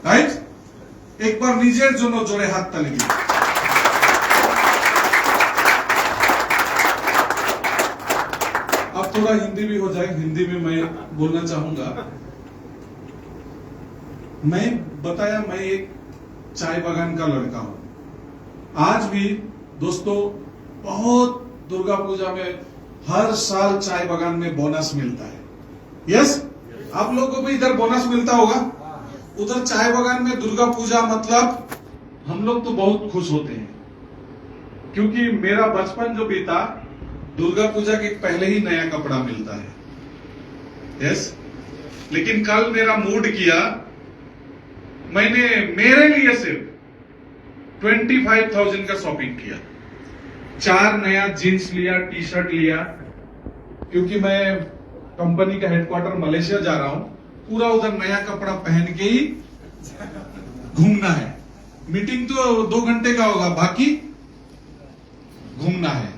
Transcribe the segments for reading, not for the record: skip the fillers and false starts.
Right? একবার নিজের জন্য জোরে হাত তালি দিন। अब थोड़ा हिंदी भी हो जाए। हिंदी में मैं बोलना चाहूंगा। मैं बताया मैं एक चाय बागान का लड़का हूं। आज भी दोस्तों बहुत दुर्गा पूजा में हर साल चाय बागान में बोनस मिलता है। यस, आप लोगों को भी इधर बोनस मिलता होगा। उधर चाय बागान में दुर्गा पूजा मतलब हम लोग तो बहुत खुश होते हैं, क्योंकि मेरा बचपन जो बीता दुर्गा पूजा के पहले ही नया कपड़ा मिलता है। यस, लेकिन कल मेरा मूड किया, मैंने मेरे लिए सिर्फ 25,000 का शॉपिंग किया। 4 नया जीन्स लिया, टी शर्ट लिया, क्योंकि मैं कंपनी का हेडक्वार्टर मलेशिया जा रहा हूं। पूरा उधर नया कपड़ा पहन के ही घूमना है। मीटिंग तो 2 घंटे का होगा, बाकी घूमना है।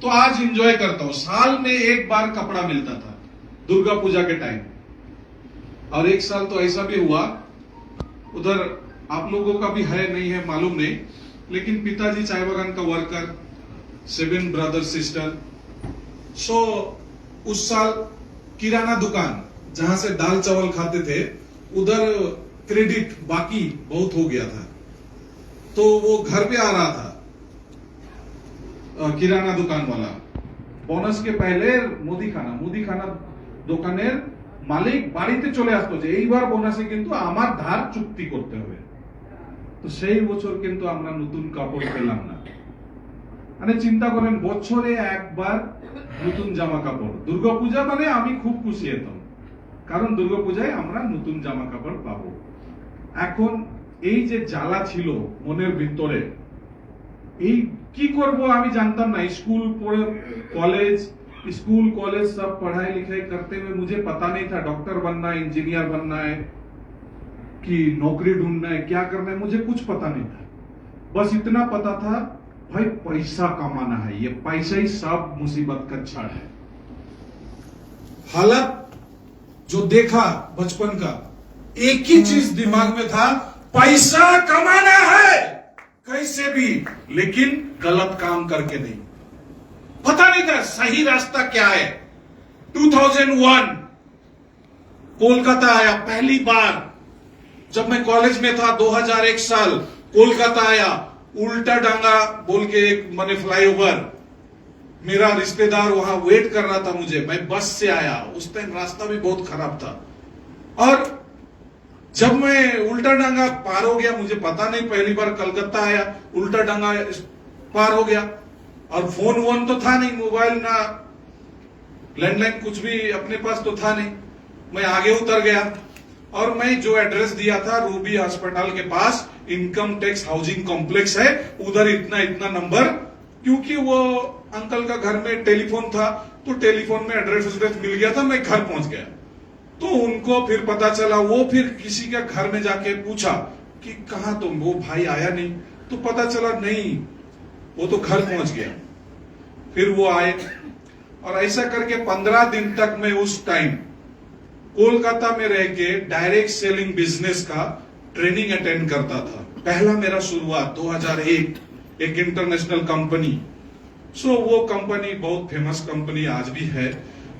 तो आज एंजॉय करता हूं। साल में एक बार कपड़ा मिलता था दुर्गा पूजा के टाइम, और एक साल तो ऐसा भी हुआ, उधर आप लोगों का भी है नहीं है मालूम नहीं, लेकिन पिताजी चाय बागान का वर्कर, 7 ब्रदर सिस्टर। सो उस साल किराना दुकान जहां से दाल चावल खाते थे, उधर क्रेडिट बाकी बहुत हो गया था। तो वो घर पे आ रहा था किराना दुकान वाला, बोनस के पहले मुदी खाना দোকানের মালিক বাড়িতে চলে আসতো যে এইবার বোনাসে কিন্তু আমার ধার চুক্তি করতে হবে। তো সেই বছর কিন্তু আমরা নতুন কাপড় পেলাম না। মানে চিন্তা করেন, বছরে একবার নতুন জামা কাপড়। দুর্গাপূজা মানে আমি খুব খুশি হতাম, কারণ দুর্গাপূজায় আমরা নতুন জামা কাপড় পাবো। এখন এই যে জ্বালা ছিল মনের ভিতরে, এই কি করব আমি জানতাম না। स्कूल कॉलेज सब पढ़ाई लिखाई करते हुए मुझे पता नहीं था डॉक्टर बनना है, इंजीनियर बनना है कि नौकरी ढूंढना है, क्या करना है, मुझे कुछ पता नहीं था। बस इतना पता था भाई पैसा कमाना है, ये पैसा ही सब मुसीबत का जड़ है। हालत जो देखा बचपन का, एक ही चीज दिमाग में था, पैसा कमाना है कैसे भी, लेकिन गलत काम करके नहीं। पता नहीं था सही रास्ता क्या है। 2001 कोलकाता आया पहली बार। जब मैं कॉलेज में था 2001 साल कोलकाता आया। उल्टा डांगा बोल के एक माने फ्लाईओवर, मेरा रिश्तेदार वहां वेट कर रहा था मुझे। मैं बस से आया, उस टाइम रास्ता भी बहुत खराब था। और जब मैं उल्टा डांगा पार हो गया, मुझे पता नहीं, पहली बार कलकत्ता आया, उल्टा डांगा पार हो गया। और फोन वोन तो था नहीं, मोबाइल ना लैंडलाइन कुछ भी अपने पास तो था नहीं। मैं आगे उतर गया और मैं जो एड्रेस दिया था रूबी अस्पताल के पास, इनकम टैक्स हाउसिंग कॉम्प्लेक्स है, उधर इतना इतना नंबर, क्योंकि वो अंकल का घर में टेलीफोन था, तो टेलीफोन में एड्रेस मिल गया था। मैं घर पहुंच गया। तो उनको फिर पता चला, वो फिर किसी के घर में जाके पूछा कि कहां तुम, वो भाई आया नहीं। तो पता चला नहीं, वो तो घर पहुंच गया। फिर वो आए, और ऐसा करके 15 दिन तक मैं उस टाइम कोलकाता में रह के डायरेक्ट सेलिंग बिजनेस का ट्रेनिंग अटेंड करता था। पहला मेरा शुरुआत 2001 एक इंटरनेशनल कंपनी। सो वो कंपनी बहुत फेमस कंपनी आज भी है।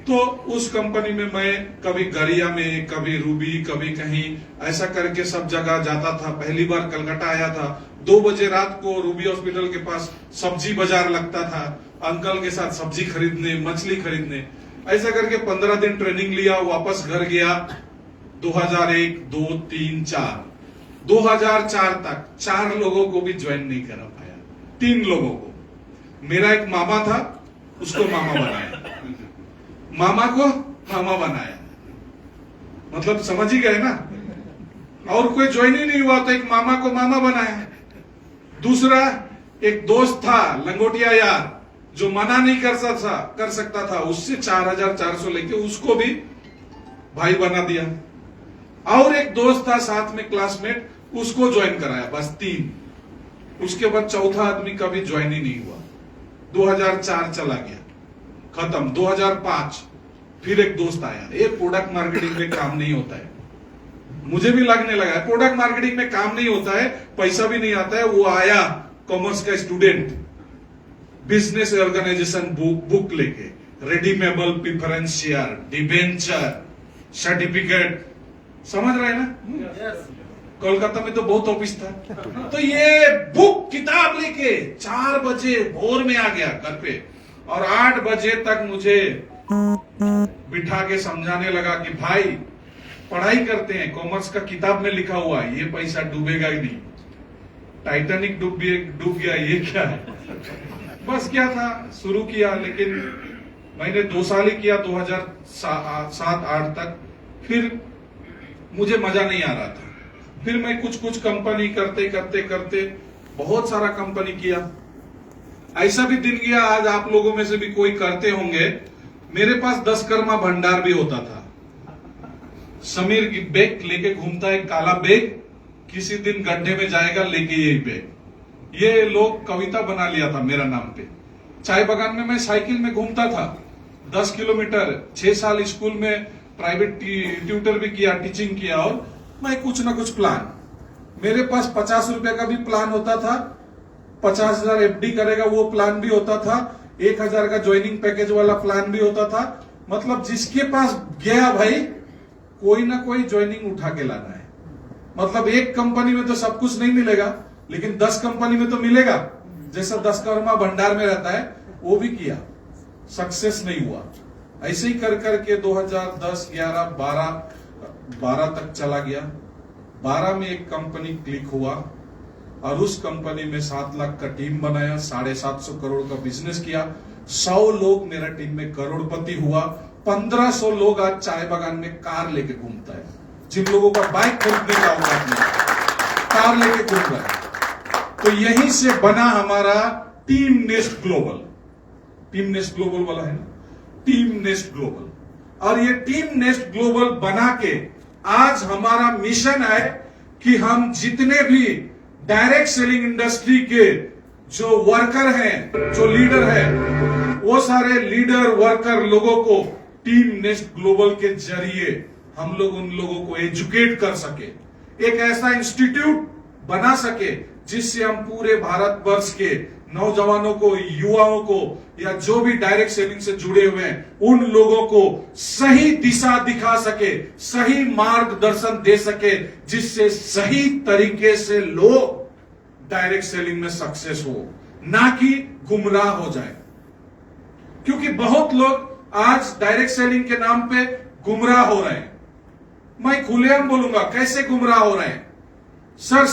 तो उस कंपनी में मैं कभी गरिया में, कभी रूबी, कभी कहीं, ऐसा करके सब जगह जाता था। पहली बार कलकत्ता आया था। 2 बजे रात को रूबी हॉस्पिटल के पास सब्जी बाजार लगता था, अंकल के साथ सब्जी खरीदने, मछली खरीदने। ऐसा करके 15 दिन ट्रेनिंग लिया, वापस घर गया। 2001, 2, 3, 4 2004 तक 4 लोगों को भी ज्वाइन नहीं करा पाया। 3 लोगों को। मेरा एक मामा था, उसको मामा बनाया, मामा को मामा बनाया, मतलब समझ ही गए ना। और कोई ज्वाइन ही नहीं हुआ तो एक मामा को मामा बनाया। दूसरा एक दोस्त था लंगोटिया यार, जो मना नहीं कर सकता था, उससे 4,400 लेके उसको भी भाई बना दिया। और एक दोस्त था साथ में क्लासमेट, उसको ज्वाइन कराया। बस 3। उसके बाद चौथा आदमी कभी ज्वाइन ही नहीं हुआ। 2004 चला गया, खत्म। 2005 फिर एक दोस्त आया, ये प्रोडक्ट मार्केटिंग में काम नहीं होता है, मुझे भी लगने लगा है प्रोडक्ट मार्केटिंग में काम नहीं होता है, पैसा भी नहीं आता है। वो आया कॉमर्स का स्टूडेंट बिजनेस ऑर्गेनाइजेशन बुक लेके, redeemable preference share, debenture, certificate, समझ रहे हैं ना? कोलकाता में तो बहुत ऑफिस था। तो ये बुक किताब लेके 4 बजे भोर में आ गया घर पे, और 8 बजे तक मुझे बिठा के समझाने लगा कि भाई पढ़ाई करते हैं, कॉमर्स का किताब में लिखा हुआ है, ये पैसा डूबेगा ही नहीं, टाइटैनिक डूब गया, ये क्या है। बस क्या था, शुरू किया, लेकिन मैंने 2 साल ही किया, 2007-8 तक। फिर मुझे मजा नहीं आ रहा था। फिर मैं कुछ कंपनी करते बहुत सारा कंपनी किया। ऐसा भी दिन गया, आज आप लोगों में से भी कोई करते होंगे, मेरे पास 10 कर्मा भंडार भी होता था। समीर की बैग लेके घूमता है, काला बैग, किसी दिन गड्ढे में जाएगा लेके यही बैग। ये लोग कविता बना लिया था मेरा नाम पे। चाय बागान में मैं साइकिल में घूमता था 10 किलोमीटर। 6 साल स्कूल में प्राइवेट ट्यूटर भी किया, टीचिंग किया, और मैं कुछ ना कुछ प्लान, मेरे पास 50 रुपए का भी प्लान होता था, 50,000 एफडी करेगा वो प्लान भी होता था, 1,000 का ज्वाइनिंग पैकेज वाला प्लान भी होता था। मतलब जिसके पास गया भाई, कोई ना कोई ज्वाइनिंग उठा के लाना है। मतलब एक कंपनी में तो सब कुछ नहीं मिलेगा, लेकिन 10 कंपनी में तो मिलेगा। जैसा 10 कर्मा भंडार में रहता है, वो भी किया, सक्सेस नहीं हुआ। ऐसे ही कर करके 2010, 11, 12 तक चला गया। 12 में एक कंपनी क्लिक हुआ, और उस कंपनी में 7 लाख का टीम बनाया, 750 करोड़ का बिजनेस किया। 100 लोग मेरा टीम में करोड़पति हुआ। 1500 लोग आज चाय बागान में कार लेके घूमता है। जिन लोगों का बाइक खरीदने का औकात नहीं, कार लेके घूम रहा है। तो यहीं से बना हमारा team nest global. Team nest global वाला है ना, टीम नेस्ट ग्लोबल। और ये टीम नेस्ट ग्लोबल बना के आज हमारा मिशन है कि हम जितने भी डायरेक्ट सेलिंग इंडस्ट्री के जो वर्कर हैं, जो लीडर हैं, वो सारे लीडर वर्कर लोगों को टीम नेस्ट ग्लोबल के जरिए हम लोग उन लोगों को एजुकेट कर सके, एक ऐसा इंस्टीट्यूट बना सके जिससे हम पूरे भारतवर्ष के नौजवानों को, युवाओं को, या जो भी डायरेक्ट सेलिंग से जुड़े हुए हैं, उन लोगों को सही दिशा दिखा सके, सही मार्गदर्शन दे सके, जिससे सही तरीके से लोग डायरेक्ट सेलिंग में सक्सेस हो, ना कि गुमराह हो जाए। क्योंकि बहुत लोग आज डायरेक्ट सेलिंग के नाम पे गुमराह हो रहे हैं। मैं खुलेआम बोलूंगा, कैसे गुमराह हो रहे हैं सर?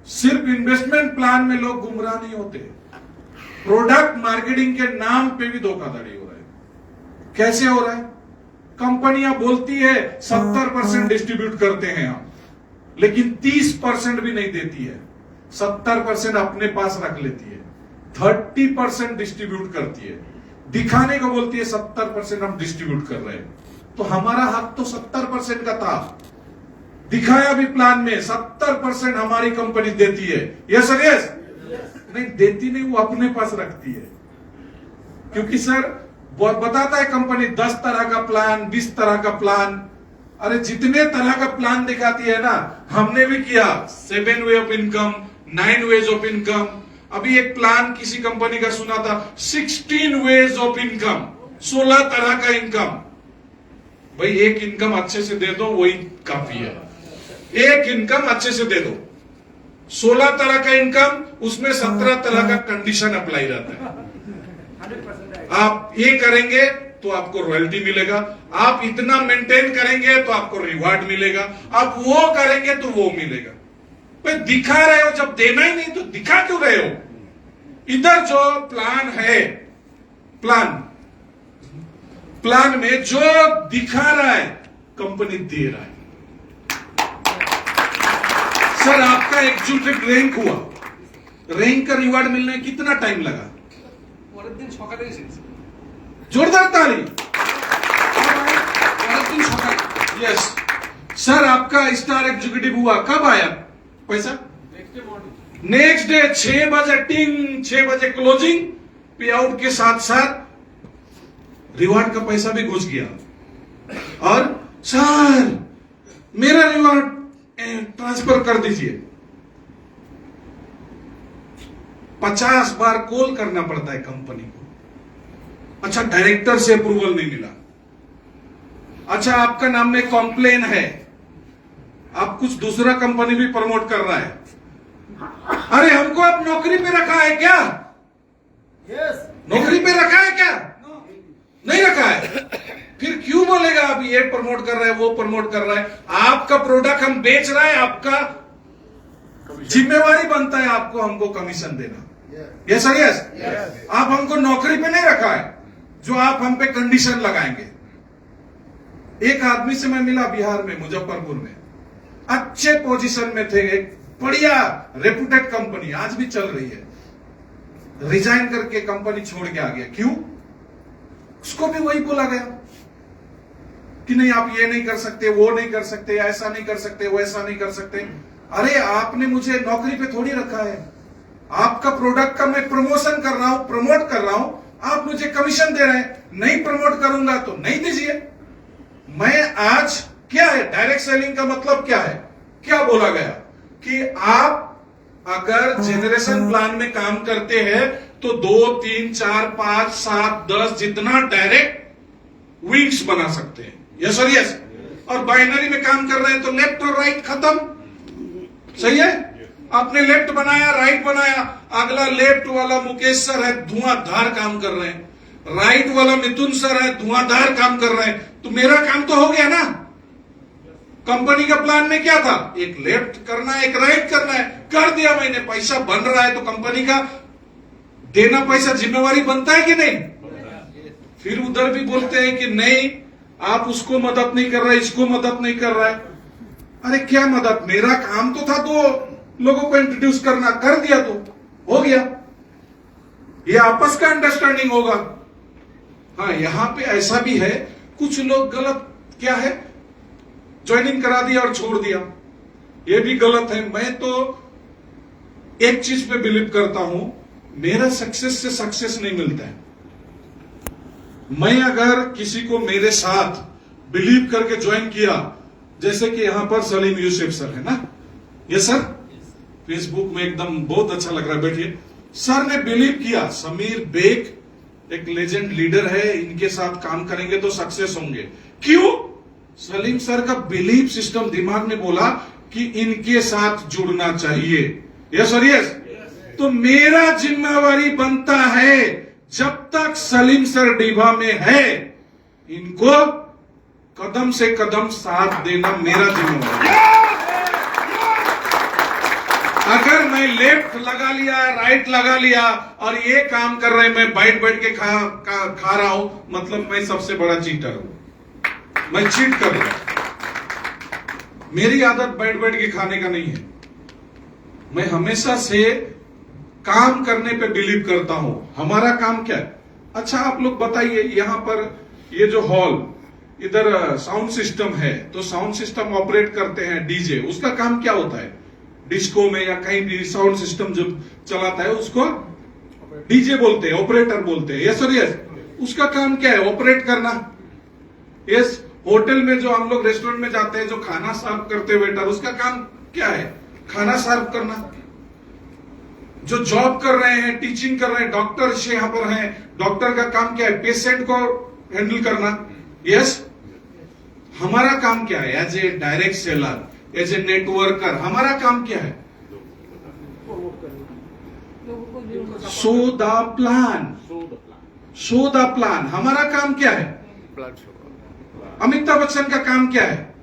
सिर्फ इन्वेस्टमेंट प्लान में लोग गुमराह नहीं होते, प्रोडक्ट मार्केटिंग के नाम पे भी धोखाधड़ी हो रहा है। कैसे हो रहा है? कंपनियां बोलती है 70% डिस्ट्रीब्यूट करते हैं हम, लेकिन 30% भी नहीं देती है। 70% अपने पास रख लेती है, 30% डिस्ट्रीब्यूट करती है, दिखाने को बोलती है 70% हम डिस्ट्रीब्यूट कर रहे हैं। तो हमारा हक तो 70% का था, दिखाया भी प्लान में 70% हमारी कंपनी देती है। यस सर, यस नहीं देती नहीं, वो अपने पास रखती है। क्योंकि सर बताता है कंपनी 10 तरह का प्लान, 20 तरह का प्लान। अरे जितने तरह का प्लान दिखाती है ना, हमने भी किया 7 way of income, 9 ways of income. अभी एक प्लान किसी कंपनी का सुना था 16 वेज ऑफ इनकम, 16 तरह का इनकम। भाई एक इनकम अच्छे से दे दो, वही काफी है। एक इनकम अच्छे से दे दो, 16 तरह का इनकम, उसमें 17 तरह का कंडीशन अप्लाई रहता है। आप ये करेंगे तो आपको रॉयल्टी मिलेगा, आप इतना मेंटेन करेंगे तो आपको रिवार्ड मिलेगा, आप वो करेंगे तो वो मिलेगा। भाई दिखा रहे हो, जब देना ही नहीं तो दिखा क्यों रहे हो? इधर जो प्लान है, प्लान में जो दिखा रहा है कंपनी दे रहा है। सर आपका एग्जीक्यूटिव रैंक हुआ, रैंक का रिवार्ड मिलने में कितना टाइम लगा? जोरदार ताली। यस सर, आपका स्टार एग्जीक्यूटिव हुआ, कब आया पैसा? नेक्स्ट डे 6 बजे टिंग, 6 बजे क्लोजिंग, पे आउट के साथ साथ रिवार्ड का पैसा भी घुस गया। और सर मेरा रिवॉर्ड ट्रांसफर कर दीजिए। 50 बार कॉल करना पड़ता है कंपनी को। अच्छा, डायरेक्टर से अप्रूवल नहीं मिला। अच्छा, आपका नाम में कॉम्प्लेन है, आप कुछ दूसरा कंपनी भी प्रमोट कर रहा है। अरे हमको आप नौकरी पे रखा है क्या? नौकरी पे रखा है क्या? नहीं रखा है। फिर क्यों बोलेगा आप ये प्रमोट कर रहे हैं, वो प्रमोट कर रहा है? आपका प्रोडक्ट हम बेच रहे हैं, आपका जिम्मेवारी बनता है आपको हमको कमीशन देना। Yes sir, yes. आप हमको नौकरी पे नहीं रखा है जो आप हम पे कंडीशन लगाएंगे। एक आदमी से मैं मिला बिहार में, मुजफ्फरपुर में, अच्छे पोजीशन में थे, एक बढ़िया रेपुटेड कंपनी आज भी चल रही है, रिजाइन करके कंपनी छोड़ के आ गया। क्यों? उसको भी वही बोला गया कि नहीं आप ये नहीं कर सकते, वो नहीं कर सकते, ऐसा नहीं कर सकते, वैसा नहीं कर सकते। अरे आपने मुझे नौकरी पे थोड़ी रखा है, आपका प्रोडक्ट का मैं प्रमोशन कर रहा हूं, प्रमोट कर रहा हूं, आप मुझे कमीशन दे रहे हैं। नहीं प्रमोट करूंगा तो नहीं दीजिए। मैं आज क्या है, डायरेक्ट सेलिंग का मतलब क्या है? क्या बोला गया कि आप अगर जनरेशन प्लान में काम करते हैं तो 2, 3, 4, 5, 7, 10 जितना डायरेक्ट विंग्स बना सकते हैं। Yes sir, yes. और बाइनरी में काम कर रहे हैं तो लेफ्ट और राइट खत्म। सही है? आपने लेफ्ट बनाया, राइट बनाया, अगला लेफ्ट वाला मुकेश सर है, धुआंधार काम कर रहे हैं, राइट वाला मिथुन सर है, धुआंधार काम कर रहे हैं, तो मेरा काम तो हो गया ना। कंपनी का प्लान में क्या था? एक लेफ्ट करना है, एक राइट करना है, कर दिया मैंने, पैसा बन रहा है, तो कंपनी का देना पैसा जिम्मेवारी बनता है कि नहीं? फिर उधर भी बोलते हैं कि नहीं आप उसको मदद नहीं कर रहे, इसको मदद नहीं कर रहा है। अरे क्या मदद? मेरा काम तो था 2 लोगों को इंट्रोड्यूस करना, कर दिया तो हो गया। ये आपस का अंडरस्टैंडिंग होगा। हाँ, यहां पे ऐसा भी है, कुछ लोग गलत क्या है, ज्वाइनिंग करा दिया और छोड़ दिया, ये भी गलत है। मैं तो एक चीज पे बिलीव करता हूं, मेरा सक्सेस से सक्सेस नहीं मिलता है। मैं अगर किसी को मेरे साथ बिलीव करके ज्वाइन किया, जैसे कि यहां पर सलीम यूसुफ सर है ना, ये सर फेसबुक में एकदम बहुत अच्छा लग रहा है, बैठिए। सर ने बिलीव किया, समीर बेग एक लेजेंड लीडर है, इनके साथ काम करेंगे तो सक्सेस होंगे। क्यों? सलीम सर का बिलीफ सिस्टम दिमाग में बोला कि इनके साथ जुड़ना चाहिए। Yes sir, yes. तो मेरा जिम्मेवारी बनता है, जब तक सलीम सर डीभा में है, इनको कदम से कदम साथ देना मेरा जिम्मेवारी है। अगर मैं लेफ्ट लगा लिया, राइट लगा लिया और ये काम कर रहे, मैं बैठ बैठ के खा रहा हूं, मतलब मैं सबसे बड़ा चीटर हूं, मैं चीट कर रहा हूं। मेरी आदत बैठ बैठ के खाने का नहीं है। मैं हमेशा से काम करने पे बिलीव करता हूं। हमारा काम क्या है? अच्छा आप लोग बताइए, यहां पर ये जो हॉल, इधर साउंड सिस्टम है, तो साउंड सिस्टम ऑपरेट करते हैं डीजे, उसका काम क्या होता है? डिस्को में या कहीं भी साउंड सिस्टम जो चलाता है उसको डीजे बोलते हैं, ऑपरेटर बोलते हैं। Yes sir, yes. उसका काम क्या है? ऑपरेट करना। यस। होटल में जो हम लोग रेस्टोरेंट में जाते हैं, जो खाना सर्व करते हैं वेटर, उसका काम क्या है? खाना सर्व करना। जो जॉब कर रहे हैं, टीचिंग कर रहे हैं, डॉक्टर यहां पर हैं, डॉक्टर का काम क्या है? पेशेंट को हैंडल करना। यस। हमारा काम क्या है? As a direct seller, as a networker, हमारा काम क्या है? Show the plan, show the plan. हमारा काम क्या है? अमिताभ बच्चन का काम क्या है?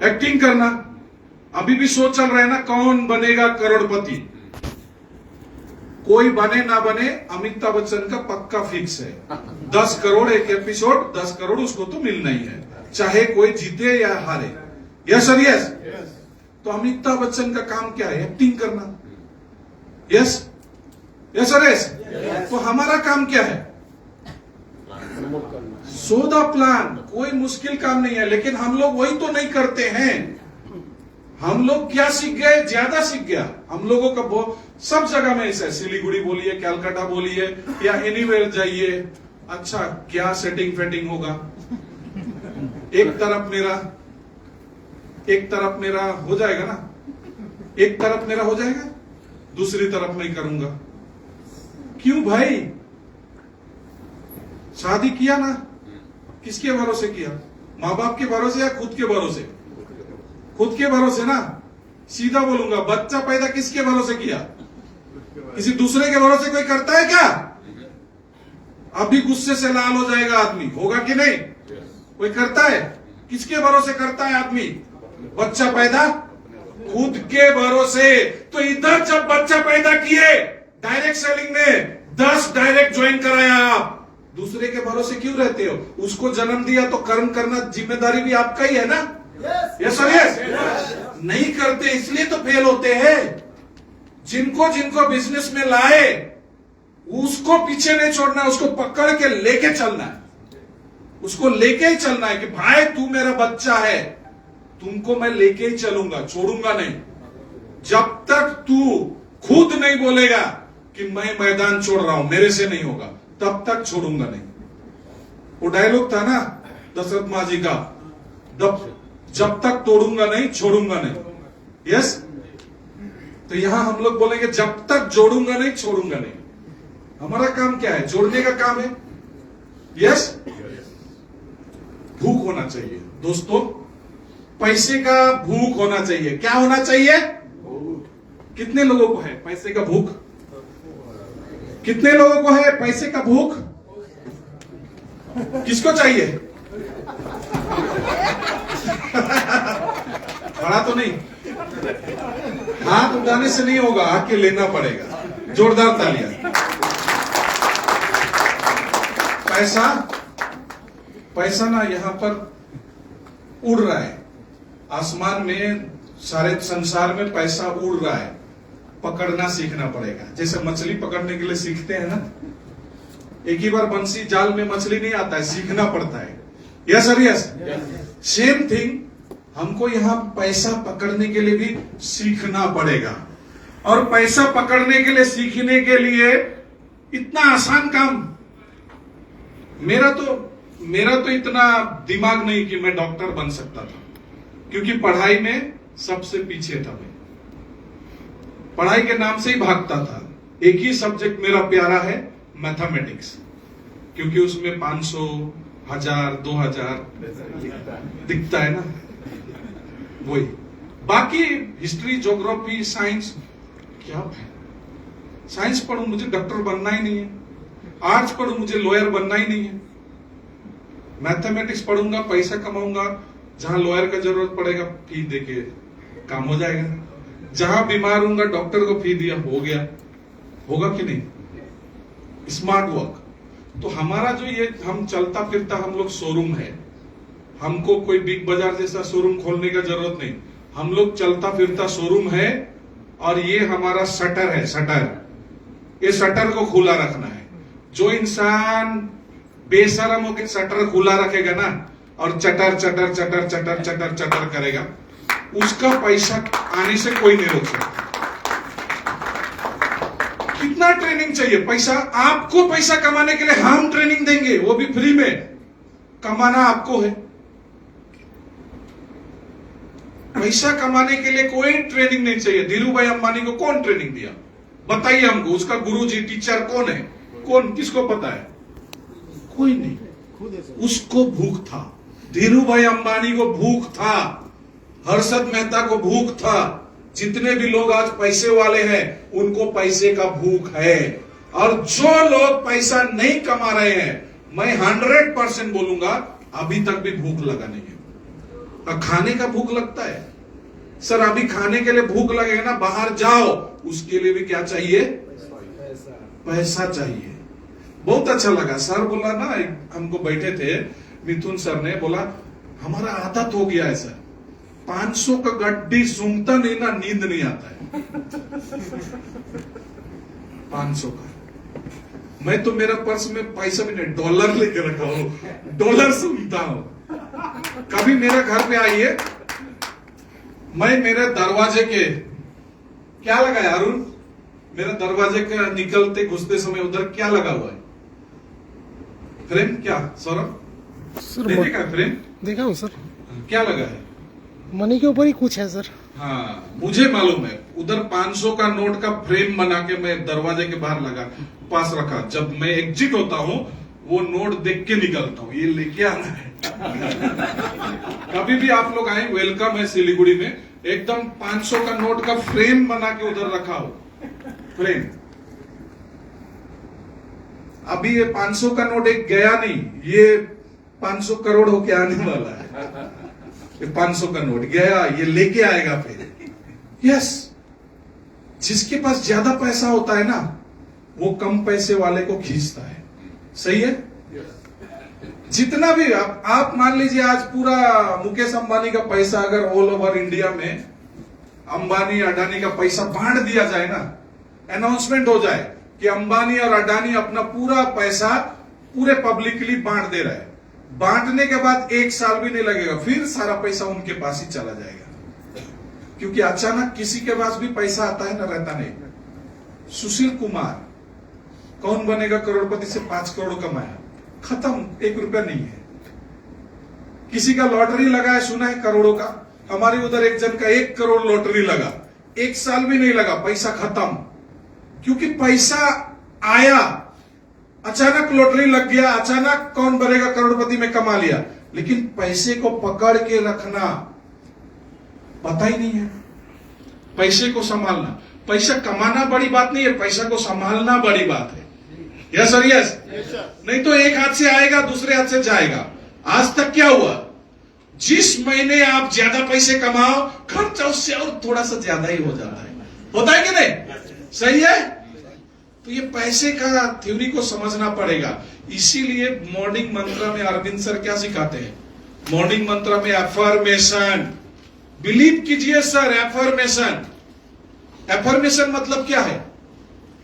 एक्टिंग करना। अभी भी शो चल रहा है ना, कौन बनेगा करोड़पति। कोई बने ना बने, अमिताभ बच्चन का पक्का फिक्स है, 10 करोड़ एक एपिसोड, 10 करोड़ उसको तो मिलना ही है, चाहे कोई जीते या हारे। Yes sir, yes. तो अमिताभ बच्चन का काम क्या है? एक्टिंग करना। Yes, yes sir, yes. तो हमारा काम क्या है? So the plan. कोई मुश्किल काम नहीं है, लेकिन हम लोग वही तो नहीं करते हैं। हम लोग क्या सीख गए? ज्यादा सीख गया हम लोगों का। बहुत सब जगह में ऐसा है, सिलीगुड़ी बोलिए, कैलकाटा बोलिए, या एनीवेयर जाइए। अच्छा क्या सेटिंग फेटिंग होगा? एक तरफ मेरा एक तरफ मेरा हो जाएगा ना, एक तरफ मेरा हो जाएगा, दूसरी तरफ मैं करूंगा। क्यों भाई? शादी किया ना, किसके भरोसे किया? माँ बाप के भरोसे या खुद के भरोसे? खुद के भरोसे ना। सीधा बोलूंगा, बच्चा पैदा किसके भरोसे किया? किसी दूसरे के भरोसे कोई करता है क्या? अभी गुस्से से लाल हो जाएगा आदमी, होगा कि नहीं? कोई करता है? किसके भरोसे करता है आदमी बच्चा पैदा? खुद के भरोसे। तो इधर जब बच्चा पैदा किए, डायरेक्ट सेलिंग में 10 डायरेक्ट ज्वाइन कराया, आप दूसरे के भरोसे क्यों रहते हो? उसको जन्म दिया तो कर्म करना जिम्मेदारी भी आपका ही है ना? यस और यस। नहीं करते इसलिए तो फेल होते हैं। जिनको जिनको बिजनेस में लाए उसको पीछे नहीं छोड़ना, उसको पकड़ के लेके चलना है, उसको लेके ही चलना है कि भाई तू मेरा बच्चा है, तुमको मैं लेके ही चलूंगा, छोड़ूंगा नहीं। जब तक तू खुद नहीं बोलेगा कि मैं मैदान छोड़ रहा हूं, मेरे से नहीं होगा, तब तक छोड़ूंगा नहीं। वो डायलॉग था ना दशरथ माँ जी का, जब तक तोड़ूंगा नहीं छोड़ूंगा नहीं। यस। तो यहां हम लोग बोलेंगे जब तक जोड़ूंगा नहीं छोड़ूंगा नहीं। हमारा काम क्या है? जोड़ने का काम है। यस। भूख होना चाहिए दोस्तों, पैसे का भूख होना चाहिए। क्या होना चाहिए? कितने लोगों को है पैसे का भूख? कितने लोगों को है पैसे का भूख? किसको चाहिए? खड़ा तो नहीं, हाथ उठाने से नहीं होगा, आके लेना पड़ेगा। जोरदार तालियां। पैसा, पैसा ना यहां पर उड़ रहा है आसमान में, सारे संसार में पैसा उड़ रहा है। पकड़ना सीखना पड़ेगा। जैसे मछली पकड़ने के लिए सीखते हैं ना, एक ही बार बंसी जाल में मछली नहीं आता है, सीखना पड़ता है। Yes sir yes. Same thing हमको यहां पैसा पकड़ने के लिए भी सीखना पड़ेगा। और पैसा पकड़ने के लिए सीखने के लिए इतना आसान काम, मेरा तो इतना दिमाग नहीं कि मैं डॉक्टर बन सकता था, क्योंकि पढ़ाई में सबसे पीछे था। मैं पढ़ाई के नाम से ही भागता था। एक ही सब्जेक्ट मेरा प्यारा है, मैथमेटिक्स, क्योंकि उसमें 500, 1000, 2000 दिखता है ना, वही। बाकी हिस्ट्री, ज्योग्राफी, साइंस, क्या साइंस पढ़ूं मुझे डॉक्टर बनना ही नहीं है। आर्ट्स पढ़ूं मुझे लॉयर बनना ही नहीं है। मैथमेटिक्स पढ़ूंगा, पैसा कमाऊंगा, जहां लॉयर का जरूरत पड़ेगा फी देके काम हो जाएगा। जहां बीमार होऊंगा डॉक्टर को फी दिया, हो गया। होगा कि नहीं? Smart work. तो हमारा जो ये हम चलता फिरता हम लोग शोरूम है, हमको कोई बिग बाजार जैसा शोरूम खोलने का जरूरत नहीं। हम लोग चलता फिरता शोरूम है, और ये हमारा शटर है, शटर। ये शटर को खुला रखना है। जो इंसान बेशरम होकर शटर खुला रखेगा ना, और चटर चटर चटर चटर चटर चटर करेगा, उसका पैसा आने से कोई नहीं रोक सकता। कितना ट्रेनिंग चाहिए? पैसा, आपको पैसा कमाने के लिए हम ट्रेनिंग देंगे, वो भी फ्री में। कमाना आपको है। पैसा कमाने के लिए कोई ट्रेनिंग नहीं चाहिए। धीरू भाई अंबानी को कौन ट्रेनिंग दिया? बताइए हमको। उसका गुरुजी, टीचर कौन है? कौन? किसको पता है? कोई नहीं। उसको भूख था। धीरू भाई अंबानी को भूख था, हर्षद मेहता को भूख था। जितने भी लोग आज पैसे वाले हैं, उनको पैसे का भूख है। और जो लोग पैसा नहीं कमा रहे हैं, मैं 100% बोलूंगा अभी तक भी भूख लगा नहीं है। और खाने का भूख लगता है। सर अभी खाने के लिए भूख लगेगा ना, बाहर जाओ, उसके लिए भी क्या चाहिए? पैसा चाहिए। बहुत अच्छा लगा। सर बोला ना, हमको बैठे थे, मिथुन सर ने बोला हमारा आदत हो गया है सर, 500 का गड्डी सूंघता नहीं ना, नींद नहीं आता है। 500 का। मैं तो मेरा पर्स में पैसा भी नहीं, डॉलर लेके रखा हूं, डॉलर सूंघता हूं। कभी मेरे घर पे आइए, मैं मेरे दरवाजे के, क्या लगा है अरुण? मेरे दरवाजे के निकलते घुसते समय उधर क्या लगा हुआ है? फ्रेम? क्या सौरभ? नहीं देखा फ्रेम? देखा हूं सर। क्या लगा है? मनी के ऊपर ही कुछ है सर। हाँ मुझे मालूम है, उधर 500 का नोट का फ्रेम बना के मैं दरवाजे के बाहर लगा पास रखा, जब मैं एग्जिट होता हूँ वो नोट देख के निकलता हूँ, ये लेके आना है। कभी भी आप लोग आए वेलकम है सिलीगुड़ी में, एकदम 500 का नोट का फ्रेम बना के उधर रखा हो, फ्रेम। अभी ये 500 का नोट एक गया नहीं, ये 500 करोड़ होके आने वाला है। ये 500 का नोट गया, ये लेके आएगा फिर। यस, जिसके पास ज्यादा पैसा होता है ना, वो कम पैसे वाले को खींचता है। सही है? जितना भी आप मान लीजिए, आज पूरा मुकेश अंबानी का पैसा अगर ऑल ओवर इंडिया में अंबानी अडानी का पैसा बांट दिया जाए ना, अनाउंसमेंट हो जाए कि अंबानी और अडानी अपना पूरा पैसा पूरे पब्लिकली बांट दे रहा है, बांटने के बाद 1 साल भी नहीं लगेगा, फिर सारा पैसा उनके पास ही चला जाएगा। क्योंकि अचानक किसी के पास भी पैसा आता है ना, रहता नहीं। सुशील कुमार कौन बनेगा करोड़पति से 5 करोड़ कमाया, खत्म, 1 रुपया नहीं है। किसी का लॉटरी लगा है, सुना है करोड़ों का, हमारे उधर एक जन का 1 करोड़ लॉटरी लगा, 1 साल भी नहीं लगा, पैसा खत्म। क्योंकि पैसा आया, अचानक लॉटरी लग गया, अचानक कौन बनेगा करोड़पति में कमा लिया, लेकिन पैसे को पकड़ के रखना पता ही नहीं है। पैसे को संभालना, पैसा कमाना बड़ी बात नहीं है, पैसा को संभालना बड़ी बात है। Yes sir, yes. नहीं तो एक हाथ से आएगा, दूसरे हाथ से जाएगा। आज तक क्या हुआ, जिस महीने आप ज्यादा पैसे कमाओ, खर्चा उससे और थोड़ा सा ज्यादा ही हो जाता है। होता है कि नहीं? सही है? तो ये पैसे का थ्योरी को समझना पड़ेगा। इसीलिए मॉर्निंग मंत्रा में अरविंद सर क्या सिखाते हैं? मॉर्निंग मंत्रा में एफर्मेशन, बिलीव कीजिए सर, एफर्मेशन। एफर्मेशन मतलब क्या है?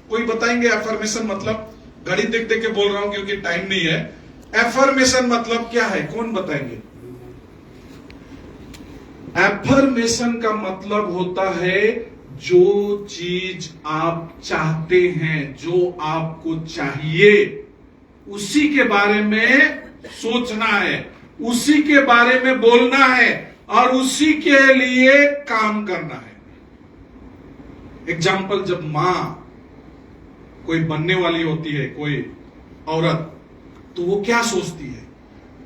कोई बताएंगे एफर्मेशन मतलब? घड़ी देख देख के बोल रहा हूं क्योंकि टाइम नहीं है। एफर्मेशन मतलब क्या है, कौन बताएंगे? एफर्मेशन का मतलब होता है जो चीज आप चाहते हैं, जो आपको चाहिए, उसी के बारे में सोचना है, उसी के बारे में बोलना है और उसी के लिए काम करना है। एग्जाम्पल, जब मां कोई बनने वाली होती है, कोई औरत, तो वो क्या सोचती है?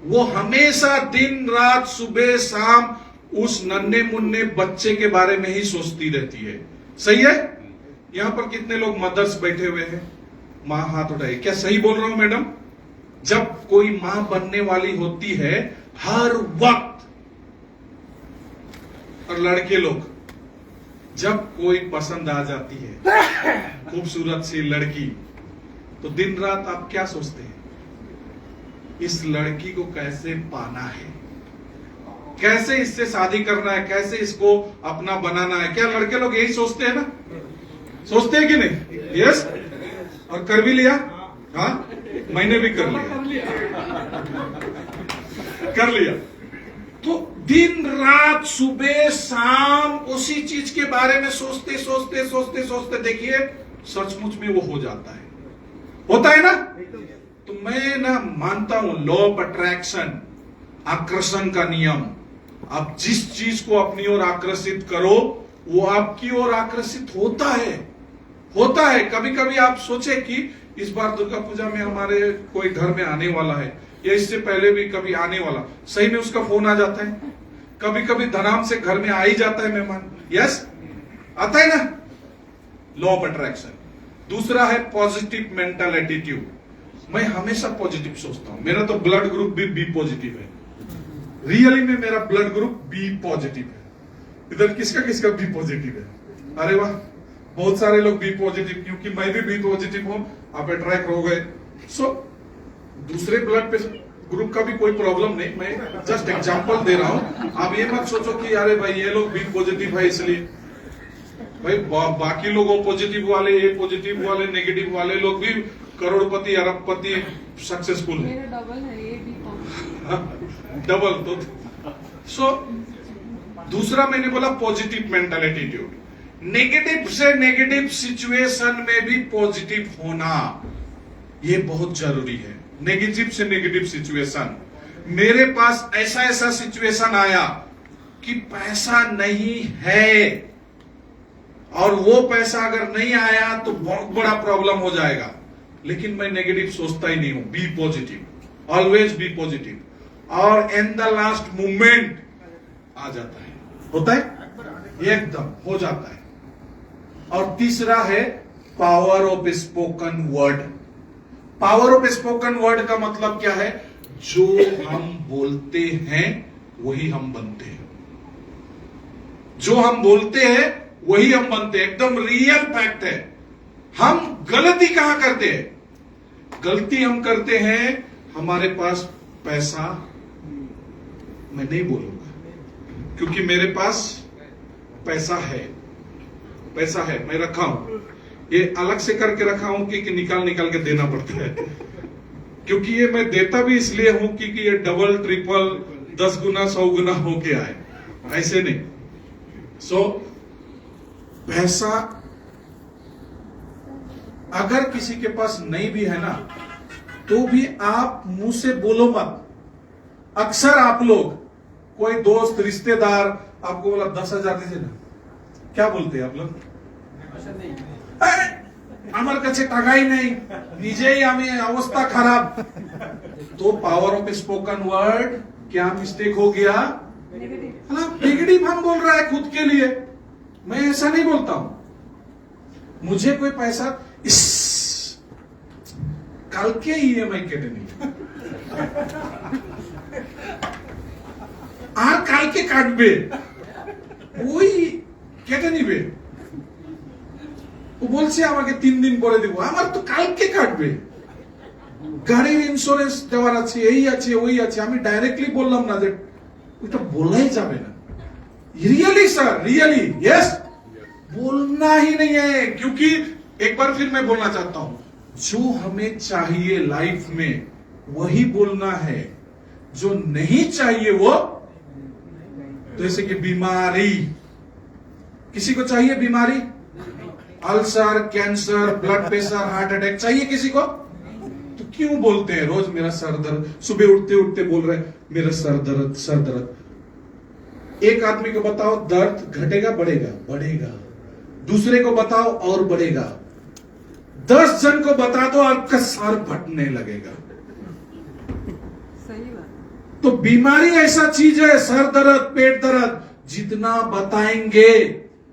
वो हमेशा दिन रात सुबह शाम उस नन्हे मुन्ने बच्चे के बारे में ही सोचती रहती है। सही है? यहां पर कितने लोग मदर्स बैठे हुए हैं? मां हाथ उठाइए। क्या सही बोल रहा हूं मैडम? जब कोई मां बनने वाली होती है हर वक्त, और लड़के लोग जब कोई पसंद आ जाती है, खूबसूरत सी लड़की, तो दिन रात आप क्या सोचते हैं? इस लड़की को कैसे पाना है, कैसे इससे शादी करना है, कैसे इसको अपना बनाना है। क्या लड़के लोग यही सोचते हैं ना? सोचते हैं कि नहीं? यस। और कर भी लिया? हाँ, मैंने भी कर लिया। तो दिन रात सुबह शाम उसी चीज के बारे में सोचते देखिए सचमुच में वो हो जाता है। होता है ना? तो मैं ना मानता हूं लॉ ऑफ अट्रैक्शन, आकर्षण का नियम। आप जिस चीज को अपनी ओर आकर्षित करो, वो आपकी ओर आकर्षित होता है। कभी कभी आप सोचे कि इस बार दुर्गा पूजा में हमारे कोई घर में आने वाला है, या इससे पहले भी कभी आने वाला, सही में उसका फोन आ जाता है। कभी कभी धड़ाम से घर में आ ही जाता है मेहमान। यस, आता है ना? Law of attraction. दूसरा है पॉजिटिव मेंटल एटीट्यूड। मैं हमेशा पॉजिटिव सोचता हूं। मेरा तो ब्लड ग्रुप भी बी पॉजिटिव है। रियली में मेरा ब्लड ग्रुप बी पॉजिटिव है। इधर किसका किसका बी पॉजिटिव है? अरे वाह, बहुत सारे लोग बी पॉजिटिव, क्योंकि मैं भी बी पॉजिटिव हूं, आप अट्रैक्ट हो गए। सो दूसरे ब्लड ग्रुप का भी कोई प्रॉब्लम नहीं, मैं जस्ट एग्जांपल दे रहा हूं। आप ये मत सोचो कि अरे भाई ये लोग बी पॉजिटिव है इसलिए। भाई बाकी लोग ओ पॉजिटिव वाले, ए पॉजिटिव वाले, नेगेटिव वाले लोग भी करोड़पति, अरबपति, सक्सेसफुल है। मेरा डबल है, ये भी डबल तो। सो दूसरा मैंने बोला पॉजिटिव मेंटल एटीट्यूड। नेगेटिव से नेगेटिव सिचुएशन में भी पॉजिटिव होना, ये बहुत जरूरी है। नेगेटिव से नेगेटिव सिचुएशन, मेरे पास ऐसा सिचुएशन आया, कि पैसा नहीं है, और वो पैसा अगर नहीं आया तो बहुत बड़ा प्रॉब्लम हो जाएगा। लेकिन मैं नेगेटिव सोचता ही नहीं हूं। Be positive, always be positive, और इन द लास्ट मूवमेंट आ जाता है, होता है, एकदम हो जाता है। और तीसरा है power of spoken word. Power of spoken word का मतलब क्या है? जो हम बोलते हैं वही हम बनते हैं। जो हम बोलते हैं वही हम बनते हैं, एकदम रियल फैक्ट है। हम गलती कहां करते हैं? गलती हम करते हैं हमारे पास पैसा, मैं नहीं बोलूंगा क्योंकि मेरे पास पैसा है, पैसा है, मैं रखा हूं, ये अलग से करके रखा हूं कि निकाल निकाल के देना पड़ता है। क्योंकि ये मैं देता भी इसलिए हूं कि ये डबल ट्रिपल 10 गुना 100 गुना होके आए, ऐसे नहीं। सो पैसा अगर किसी के पास नहीं भी है ना, तो भी आप मुंह से बोलो मत। अक्सर आप लोग, कोई दोस्त रिश्तेदार आपको बोला 10,000 दीजिए ना, क्या बोलते हैं आप लोग? আমার কাছে টাকাই নেই, নিজেই আমি अवस्था खराब। तो पावर ऑफ स्पोकन वर्ड, क्या मिस्टेक हो गया? नेगेटिव हम बोल रहा है खुद के लिए। मैं ऐसा नहीं बोलता हूं। मुझे कोई पैसा इस कल के EMI केटे नहीं আর কালকে কাটবে, ওই কেটে নিবে। ও বলছে আমাকে 3 দিন পরে দেব, আমার তো কালকে কাটবে। গাড়ির ইন্স্যুরেন্স দেওয়ার আছে, এই আছে ওই আছে। আমি ডাইরেক্টলি বললাম না যে ওটা বলাই যাবে না। रियली सर, रियली यस, बोलना ही नहीं है। क्योंकि एक बार फिर मैं बोलना चाहता हूं, जो हमें चाहिए लाइफ में वही बोलना है, जो नहीं चाहिए वो, जैसे कि बीमारी, किसी को चाहिए बीमारी? Ulcer, cancer, blood pressure, heart attack चाहिए किसी को? तो क्यों बोलते हैं रोज मेरा सर दर्द? सुबह उठते उठते बोल रहे मेरा सर दर्द, सर दर्द। एक आदमी को बताओ दर्द घटेगा बढ़ेगा? बढ़ेगा। दूसरे को बताओ और बढ़ेगा। 10 जन को बता दो आपका सर फटने लगेगा। सही बात। तो बीमारी ऐसा चीज है, सर दर्द, पेट दर्द, जितना बताएंगे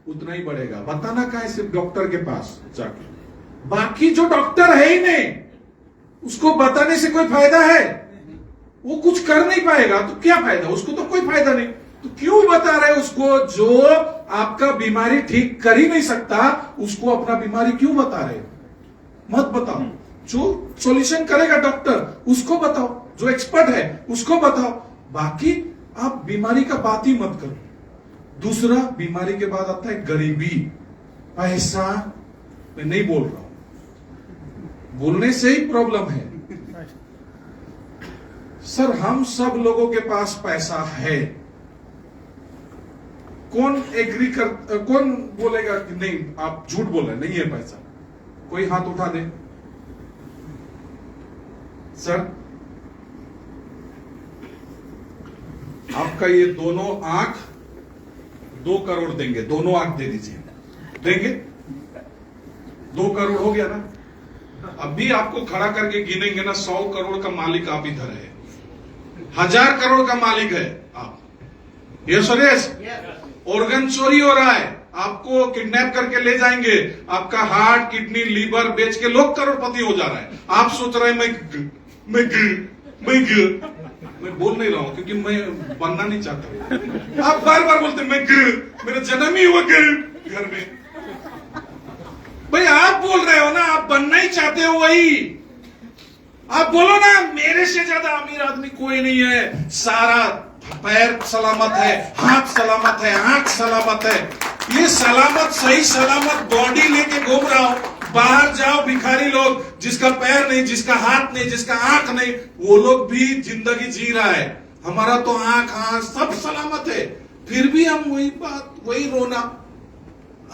उतना ही बढ़ेगा। बताना कहां है? सिर्फ डॉक्टर के पास जाके। बाकी जो डॉक्टर है ही नहीं, उसको बताने से कोई फायदा है? वो कुछ कर नहीं पाएगा, तो क्या फायदा? उसको तो कोई फायदा नहीं। तो क्यों बता रहे उसको जो आपका बीमारी ठीक कर ही नहीं सकता, उसको अपना बीमारी क्यों बता रहे? मत बताओ। जो सॉल्यूशन करेगा डॉक्टर, उसको बताओ। जो एक्सपर्ट है उसको बताओ। बाकी आप बीमारी का बात ही मत करो। दूसरा, बीमारी के बाद आता है गरीबी, पैसा। मैं नहीं बोल रहा हूं, बोलने से ही प्रॉब्लम है। सर हम सब लोगों के पास पैसा है। कौन एग्री कर, कौन बोलेगा कि नहीं आप झूठ बोल रहे, नहीं है पैसा? कोई हाथ उठा दे। सर आपका ये दोनों आंख 2 करोड़ देंगे, दोनों आंख दे दीजिए। देंगे? 2 करोड़ हो गया ना। अभी आपको खड़ा करके गिनेंगे ना, 100 करोड़ का मालिक आप इधर है, 1000 करोड़ का मालिक है आप। ये सुरेश, ऑर्गन चोरी हो रहा है, आपको किडनैप करके ले जाएंगे, आपका हार्ट, किडनी, लीवर बेच के लोग करोड़पति हो जा रहा है। आप सोच रहे हैं मैं बोल नहीं रहा हूं क्योंकि मैं बनना नहीं चाहता। आप बार बार बोलते मेरा जन्म ही हुआ घर में। भाई आप बोल रहे हो ना, आप बनना ही चाहते हो वही। आप बोलो ना मेरे से ज्यादा अमीर आदमी कोई नहीं है, सारा पैर सलामत है, हाथ सलामत है, आंख सलामत है। ये सलामत, सही सलामत बॉडी लेके घूम रहा हूं। बाहर जाओ, भिखारी लोग, जिसका पैर नहीं, जिसका हाथ नहीं, जिसका आंख नहीं, वो लोग भी जिंदगी जी रहा है। हमारा तो आंख, हाथ सब सलामत है, फिर भी हम वही बात, वही रोना।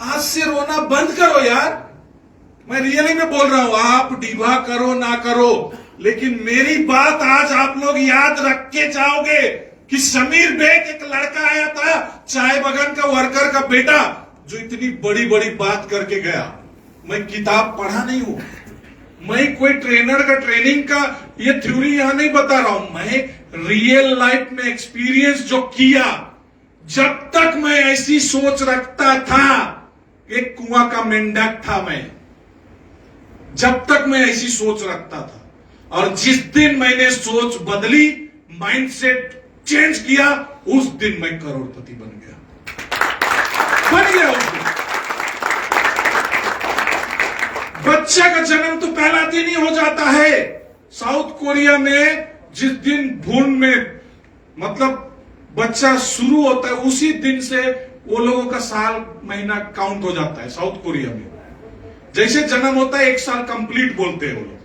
आज से रोना बंद करो यार। मैं रियली में बोल रहा हूं, आप डिभा करो ना करो, लेकिन मेरी बात आज आप लोग याद रख के जाओगे कि समीर बेग एक लड़का आया था, चाय बगान का वर्कर का बेटा, जो इतनी बड़ी बड़ी बात करके गया। मैं किताब पढ़ा नहीं हूं, मैं कोई ट्रेनर का ट्रेनिंग का ये थ्योरी यहां नहीं बता रहा हूं, मैं रियल लाइफ में एक्सपीरियंस जो किया। जब तक मैं ऐसी सोच रखता था, एक कुआं का मेंढक था मैं, जब तक मैं ऐसी सोच रखता था। और जिस दिन मैंने सोच बदली, माइंडसेट चेंज किया, उस दिन मैं करोड़पति बन गया उस दिन। बच्चा का जन्म तो पहला दिन ही हो जाता है। साउथ कोरिया में जिस दिन भ्रूण में मतलब बच्चा शुरू होता है, उसी दिन से वो लोगों का साल महीना काउंट हो जाता है। साउथ कोरिया में जैसे जन्म होता है 1 साल कंप्लीट बोलते हैं वो लोग,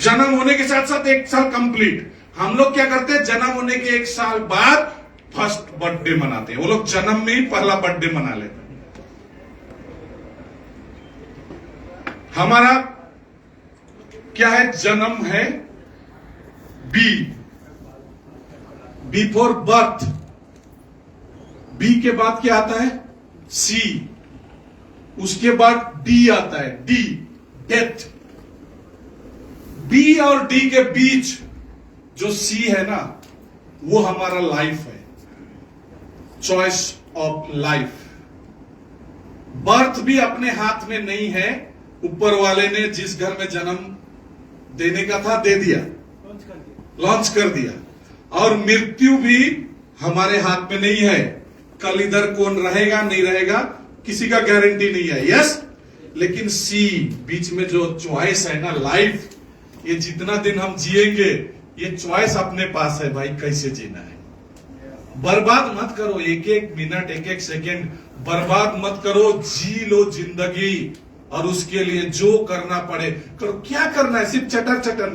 जन्म होने के साथ साथ 1 साल कंप्लीट। हम लोग क्या करते हैं, जन्म होने के 1 साल बाद फर्स्ट बर्थडे मनाते हैं, वो लोग जन्म में ही पहला बर्थडे मना लेते हैं। हमारा क्या है, जन्म है बी फॉर बर्थ, बी के बाद क्या आता है, सी, उसके बाद डी आता है, डी डेथ। बी और डी के बीच जो सी है ना, वो हमारा लाइफ है, चॉइस ऑफ लाइफ। बर्थ भी अपने हाथ में नहीं है, ऊपर वाले ने जिस घर में जन्म देने का था दे दिया, लॉन्च कर दिया। और मृत्यु भी हमारे हाथ में नहीं है, कल इधर कौन रहेगा नहीं रहेगा किसी का गारंटी नहीं है, यस। लेकिन सी, बीच में जो चॉइस है ना, लाइफ, ये जितना दिन हम जिएंगे, ये चॉइस अपने पास है भाई, कैसे जीना है। बर्बाद मत करो, एक एक मिनट, एक एक सेकेंड बर्बाद मत करो, जी लो जिंदगी, और उसके लिए जो करना पड़े करो। क्या करना है, सिर्फ चटर चटर।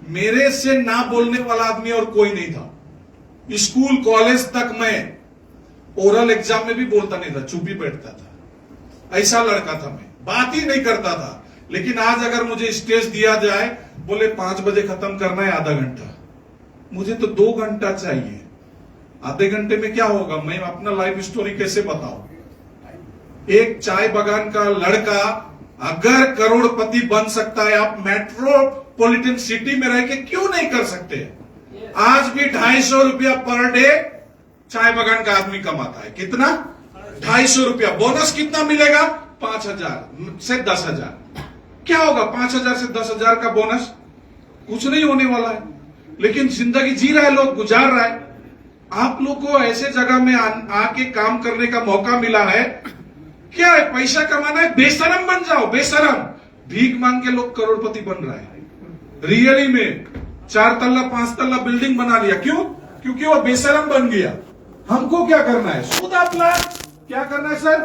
मेरे से ना बोलने वाला आदमी और कोई नहीं था। स्कूल कॉलेज तक मैं ओरल एग्जाम में भी बोलता नहीं था, चुप ही बैठता था, ऐसा लड़का था मैं, बात ही नहीं करता था। लेकिन आज अगर मुझे स्टेज दिया जाए, बोले 5 बजे खत्म करना है, आधा घंटा, मुझे तो 2 घंटा चाहिए। आधे घंटे में क्या होगा, मैं अपना लाइफ स्टोरी कैसे बताऊं। एक चाय बगान का लड़का अगर करोड़पति बन सकता है, आप मेट्रोपॉलिटन सिटी में रह के क्यों नहीं कर सकते। आज भी 250 रुपया पर डे चाय बगान का आदमी कमाता है। कितना? 250 रुपया। बोनस कितना मिलेगा? 5,000 से 10,000। क्या होगा 5,000 से 10,000 का बोनस? कुछ नहीं होने वाला है, लेकिन जिंदगी जी रहा है, लोग गुजार रहा है। आप लोग को ऐसे जगह में आके काम करने का मौका मिला है, क्या है, पैसा कमाना है, बेशरम बन जाओ, बेशरम। भीख मांग के लोग करोड़पति बन रहा है। रियली में 4 तल्ला 5 तल्ला बिल्डिंग बना लिया, क्यों? क्योंकि वो बेशरम बन गया। हमको क्या करना है? सोदा प्लान। क्या करना है सर?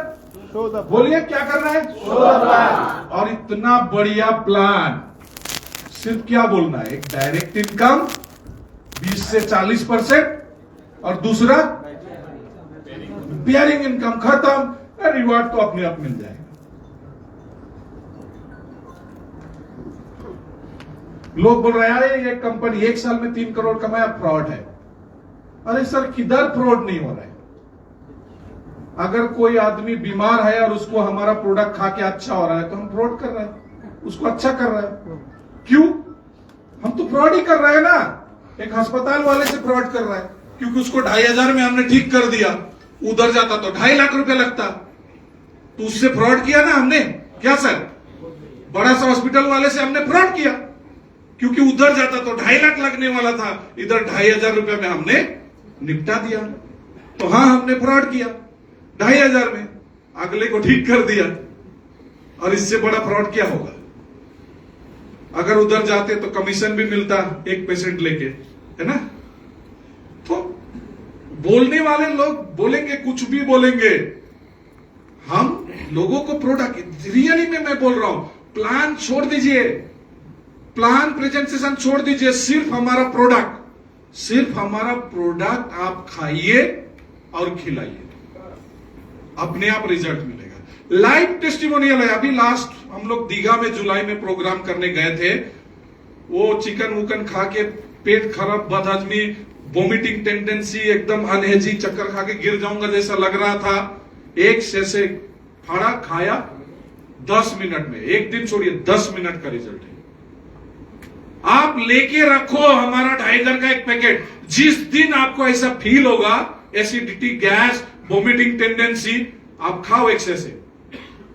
बोलिए क्या करना है? सोदा प्लान। और इतना बढ़िया प्लान, सिर्फ क्या बोलना है, एक डायरेक्ट इनकम 20 से 40%, और दूसरा बेयरिंग इनकम, खत्म। रिवार्ड तो अपने आप मिल जाएगा। लोग बोल रहे हैं ये कंपनी 1 साल में 3 करोड़ कमाया, फ्रॉड है। अरे सर, किधर फ्रॉड नहीं हो रहा है? अगर कोई आदमी बीमार है और उसको हमारा प्रोडक्ट खा के अच्छा हो रहा है, तो हम फ्रॉड कर रहे हैं, उसको अच्छा कर रहे हैं। क्यों? हम तो फ्रॉड ही कर रहे हैं ना। एक अस्पताल वाले से फ्रॉड कर रहा है, क्योंकि उसको 2,500 में हमने ठीक कर दिया, उधर जाता तो 2.5 लाख रुपया लगता, तो उससे फ्रॉड किया ना हमने। क्या सर? बड़ा सा हॉस्पिटल वाले से हमने फ्रॉड किया, क्योंकि उधर जाता तो 2.5 लाख लगने वाला था, इधर 2,500 रुपया में हमने निपटा दिया। तो हाँ, हमने फ्रॉड किया, 2,500 में अगले को ठीक कर दिया। और इससे बड़ा फ्रॉड क्या होगा? अगर उधर जाते तो कमीशन भी मिलता एक पेशेंट लेके, है ना। तो बोलने वाले लोग बोलेंगे, कुछ भी बोलेंगे। हम लोगों को प्रोडक्ट, रियली में मैं बोल रहा हूं, प्लान छोड़ दीजिए, प्लान प्रेजेंटेशन छोड़ दीजिए, सिर्फ हमारा प्रोडक्ट, सिर्फ हमारा प्रोडक्ट आप खाइए और खिलाइए, अपने आप रिजल्ट मिलेगा। लाइव टेस्टिमोनियल है। अभी लास्ट हम लोग दीघा में जुलाई में प्रोग्राम करने गए थे। वो चिकन वुकन खा के पेट खराब, बदहजमी, वोमिटिंग टेंडेंसी, एकदम अनहेजी, चक्कर खा के गिर जाऊंगा जैसा लग रहा था। एक से फाड़ा खाया 10 मिनट में, एक दिन छोड़िए 10 मिनट का रिजल्ट है। आप लेके रखो हमारा टाइगर का एक पैकेट। जिस दिन आपको ऐसा फील होगा, एसिडिटी, गैस, वोमिटिंग टेंडेंसी, आप खाओ एक से।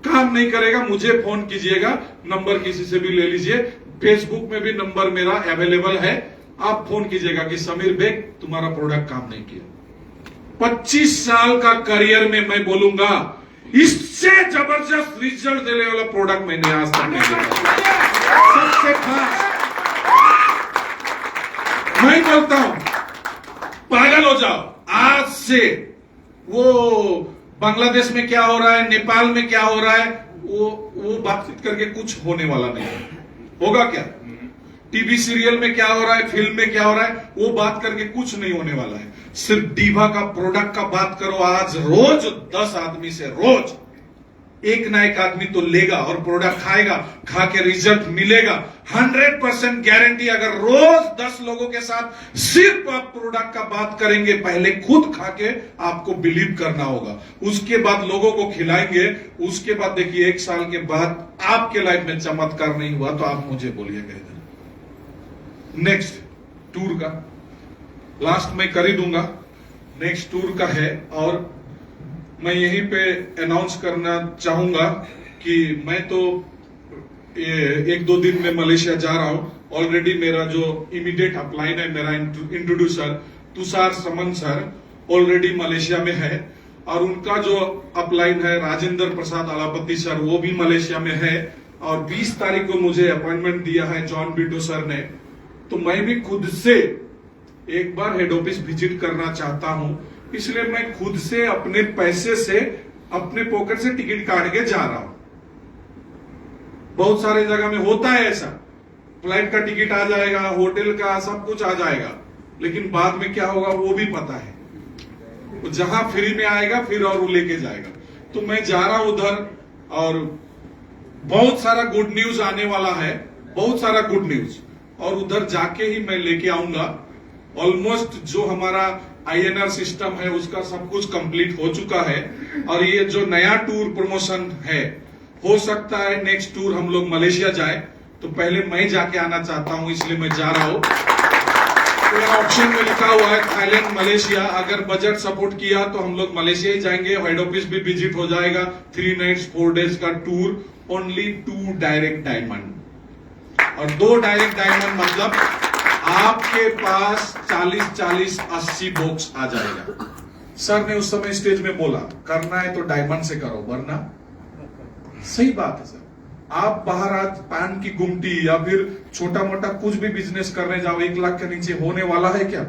काम नहीं करेगा मुझे फोन कीजिएगा, नंबर किसी से भी ले लीजिए, फेसबुक में भी नंबर मेरा अवेलेबल है, आप फोन कीजिएगा कि समीर बेग तुम्हारा प्रोडक्ट काम नहीं किया। 25 साल का करियर में मैं बोलूंगा इससे जबरदस्त रिजल्ट देने वाला प्रोडक्ट मैंने आज तक नहीं देखा। सबसे खास मैं बोलता हूं, पागल हो जाओ आज से। वो बांग्लादेश में क्या हो रहा है, नेपाल में क्या हो रहा है, वो बातचीत करके कुछ होने वाला नहीं है। होगा क्या? टीवी सीरियल में क्या हो रहा है, फिल्म में क्या हो रहा है, वो बात करके कुछ नहीं होने वाला है। सिर्फ डीवा का प्रोडक्ट का बात करो। आज रोज 10 आदमी से रोज एक ना एक आदमी तो लेगा और प्रोडक्ट खाएगा, खा के रिजल्ट मिलेगा। 100% गारंटी। अगर रोज 10 लोगों के साथ सिर्फ आप प्रोडक्ट का बात करेंगे, पहले खुद खा के आपको बिलीव करना होगा, उसके बाद लोगों को खिलाएंगे, उसके बाद देखिए 1 साल के बाद आपके लाइफ में चमत्कार नहीं हुआ तो आप मुझे बोलिएगा। इधर नेक्स्ट टूर का लास्ट में कर ही दूंगा, नेक्स्ट टूर का है। और मैं यहीं पे अनाउंस करना चाहूंगा कि मैं तो 1-2 दिन में मलेशिया जा रहा हूं। ऑलरेडी मेरा जो इमीडिएट अपलाइन है, मेरा इंट्रोड्यूसर तुषार समन सर ऑलरेडी मलेशिया में है, और उनका जो अपलाइन है राजेंद्र प्रसाद अलापति सर, वो भी मलेशिया में है। और 20 तारीख को मुझे अपॉइंटमेंट दिया है जॉन बिटो सर ने। तो मैं भी खुद से एक बार हेड ऑफिस विजिट करना चाहता हूं, इसलिए मैं खुद से अपने पैसे से अपने पॉकेट से टिकट काट के जा रहा हूं। बहुत सारे जगह में होता है ऐसा, फ्लाइट का टिकट आ जाएगा, होटल का सब कुछ आ जाएगा, लेकिन बाद में क्या होगा वो भी पता है। वो जहां फ्री में आएगा फिर और वो लेके जाएगा। तो मैं जा रहा हूं उधर, और बहुत सारा गुड न्यूज आने वाला है, बहुत सारा गुड न्यूज, और उधर जाके ही मैं लेके आऊंगा। ऑलमोस्ट जो हमारा INR सिस्टम है उसका सब कुछ कंप्लीट हो चुका है, और ये जो नया टूर प्रमोशन है, हो सकता है नेक्स्ट टूर हम लोग मलेशिया जाए, तो पहले मैं जाके आना चाहता हूं, इसलिए मैं जा रहा हूं। तो ऑप्शन में लिखा हुआ है थाईलैंड, मलेशिया। अगर बजट सपोर्ट किया तो हम लोग मलेशिया ही जाएंगे, हेड ऑफिस भी विजिट हो जाएगा। 3 नाइट्स 4 डेज का टूर, ओनली 2 डायरेक्ट डायमंड। और 2 डायरेक्ट डायमंड मतलब आपके पास 40-40-80 बॉक्स आ जाएगा। सर ने उस समय स्टेज में बोला करना है तो डायमंड से करो, वरना सही बात है सर। आप बाहर आज पान की गुमटी या फिर छोटा मोटा कुछ भी बिजनेस करने जाओ, 1 लाख के नीचे होने वाला है क्या?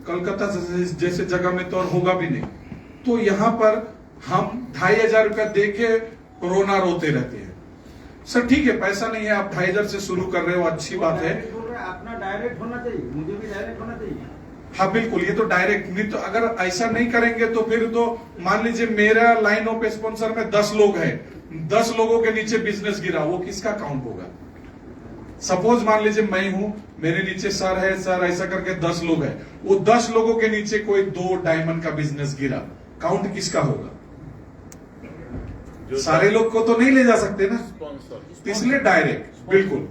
कलकत्ता जैसे जगह में तो और होगा भी नहीं। तो यहाँ पर हम 2500 रुपया देके कोरोना रोते रहते हैं। सर ठीक है, पैसा नहीं है, आप 2500 से शुरू कर रहे हो, अच्छी बात है। अपना डायरेक्ट होना चाहिए, मुझे भी डायरेक्ट होना चाहिए। हाँ बिल्कुल, ये तो डायरेक्ट नहीं। तो अगर ऐसा नहीं करेंगे तो फिर तो मान लीजिए मेरा लाइन ऑफ स्पॉन्सर में 10 लोग हैं, 10 लोगों के नीचे बिजनेस गिरा, वो किसका काउंट होगा? सपोज मान लीजिए मैं हूं, मेरे नीचे सर है, सर ऐसा करके 10 लोग हैं, वो 10 लोगों के नीचे कोई 2 डायमंड का बिजनेस गिरा, काउंट किसका होगा? सारे लोग को तो नहीं ले जा सकते ना, इसलिए डायरेक्ट, बिल्कुल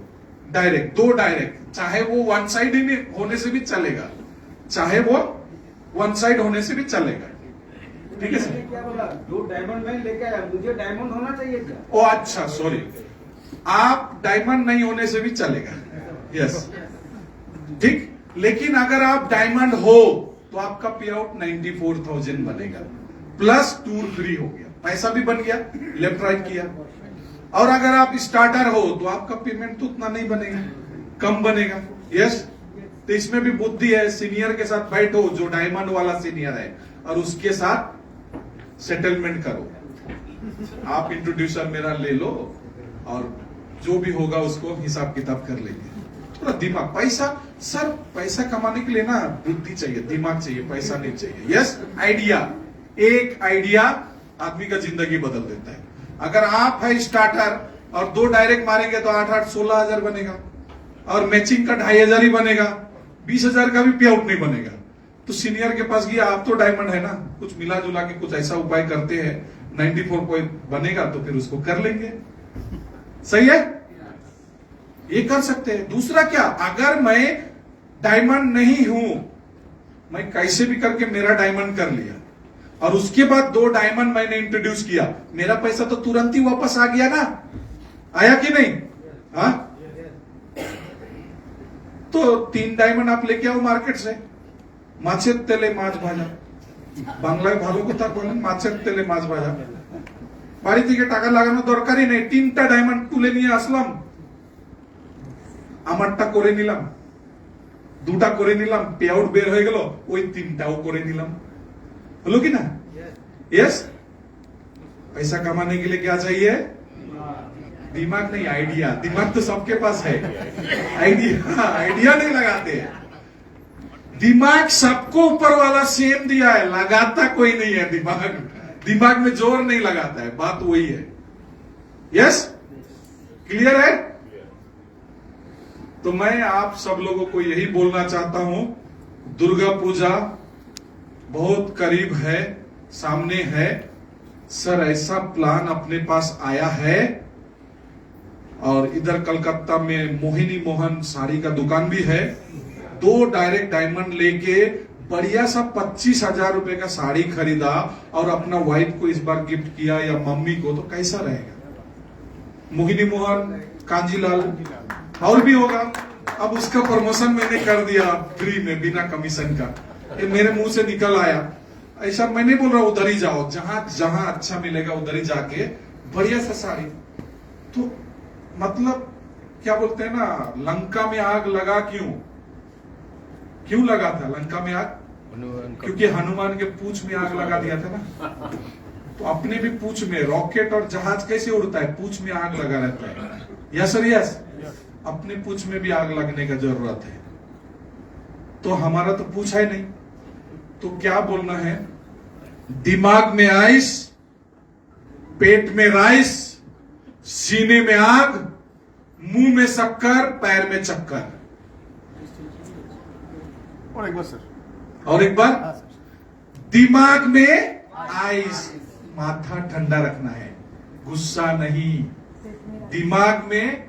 डायरेक्ट, 2 डायरेक्ट। चाहे वो 1 साइड ही होने से भी चलेगा, चाहे वो 1 साइड होने से भी चलेगा। ठीक है सर? क्या बोला? 2 डायमंड में लेके आया, मुझे डायमंड होना चाहिए क्या? ओ अच्छा, सॉरी, आप डायमंड नहीं होने से भी चलेगा। यस ठीक, लेकिन अगर आप डायमंड हो तो आपका पे आउट 94,000 बनेगा, प्लस टूर फ्री हो गया, पैसा भी बन गया, लेफ्ट राइट किया। और अगर आप स्टार्टर हो तो आपका पेमेंट तो उतना नहीं बनेगा, कम बनेगा। यस, तो इसमें भी बुद्धि है। सीनियर के साथ बैठो, जो डायमंड वाला सीनियर है, और उसके साथ सेटलमेंट करो। आप इंट्रोड्यूसर मेरा ले लो, और जो भी होगा उसको हिसाब किताब कर लेंगे। थोड़ा दिमाग, पैसा सर, पैसा कमाने के लिए ना बुद्धि चाहिए, दिमाग चाहिए, पैसा नहीं चाहिए। यस, आइडिया, एक आइडिया आदमी का जिंदगी बदल देता है। अगर आप है स्टार्टर और 2 डायरेक्ट मारेंगे तो 8-8 16,000 बनेगा, और मैचिंग का 2,500 ही बनेगा, 20,000 का भी पे आउट नहीं बनेगा। तो सीनियर के पास गया, आप तो डायमंड है ना, कुछ मिला जुला के कुछ ऐसा उपाय करते हैं 94 पॉइंट बनेगा तो फिर उसको कर लेंगे। सही है, ये कर सकते हैं। दूसरा क्या, अगर मैं डायमंड नहीं हूं, मैं कैसे भी करके मेरा डायमंड कर लिया और उसके बाद 2 डायमंड मैंने इंट्रोड्यूस किया, मेरा पैसा तो तुरंत ही वापस आ गया ना, आया कि नहीं? हाँ, तो 3 डायमंड आप लेके आओ मार्केट से, माछेर तेले माछ भाजा, বাংলায় ভালো কথা বলেন, মাছের তেলে মাছ ভাজা। বাড়ি থেকে টাকা লাগানো দরকারই নেই, 3টা ডায়মন্ড তুলে নিয়ে আসলাম, আমারটা করে নিলাম, 2টা করে নিলাম, পে আউট বের হয়ে গেল, ওই 3টাও করে নিলাম, হলো কি না? यस। पैसा कमाने के लिए क्या चाहिए? दिमाग नहीं, आइडिया। दिमाग तो सबके पास है, आइडिया नहीं लगाते। दिमाग सबको ऊपर वाला सेम दिया है, लगाता कोई नहीं है दिमाग में जोर नहीं लगाता है, बात वही है। यस, क्लियर है? तो मैं आप सब लोगों को यही बोलना चाहता हूं, दुर्गा पूजा बहुत करीब है, सामने है। सर ऐसा प्लान अपने पास आया है, और इधर कलकत्ता में मोहिनी मोहन साड़ी का दुकान भी है। 2 डायरेक्ट डायमंड लेके बढ़िया सा 25,000 रुपए का साड़ी खरीदा और अपना वाइफ को इस बार गिफ्ट किया या मम्मी को, तो कैसा रहेगा? मोहिनी मोहन, कांजीलाल और भी होगा। अब उसका प्रमोशन मैंने कर दिया फ्री में, बिना कमीशन का, ये मेरे मुंह से निकल आया। ऐसा मैं नहीं बोल रहा उधर ही जाओ, जहां जहां अच्छा मिलेगा उधर ही जाके बढ़िया सा साड़ी। तो मतलब क्या बोलते हैं ना, लंका में आग लगा क्यों लगा था लंका में आग? क्योंकि हनुमान के पूंछ में आग लगा दिया था ना। तो अपने भी पूंछ में, रॉकेट और जहाज कैसे उड़ता है? पूंछ में आग लगा रहता है। Yes sir, yes. अपने पूंछ में भी आग लगने का जरूरत है। तो हमारा तो पूंछ है नहीं, तो क्या बोलना है? दिमाग में आइस, पेट में राइस, सीने में आग, मुंह में शक्कर, पैर में चक्कर। और एक बार सर, और एक बार, दिमाग में आइस, माथा ठंडा रखना है, गुस्सा नहीं। दिमाग में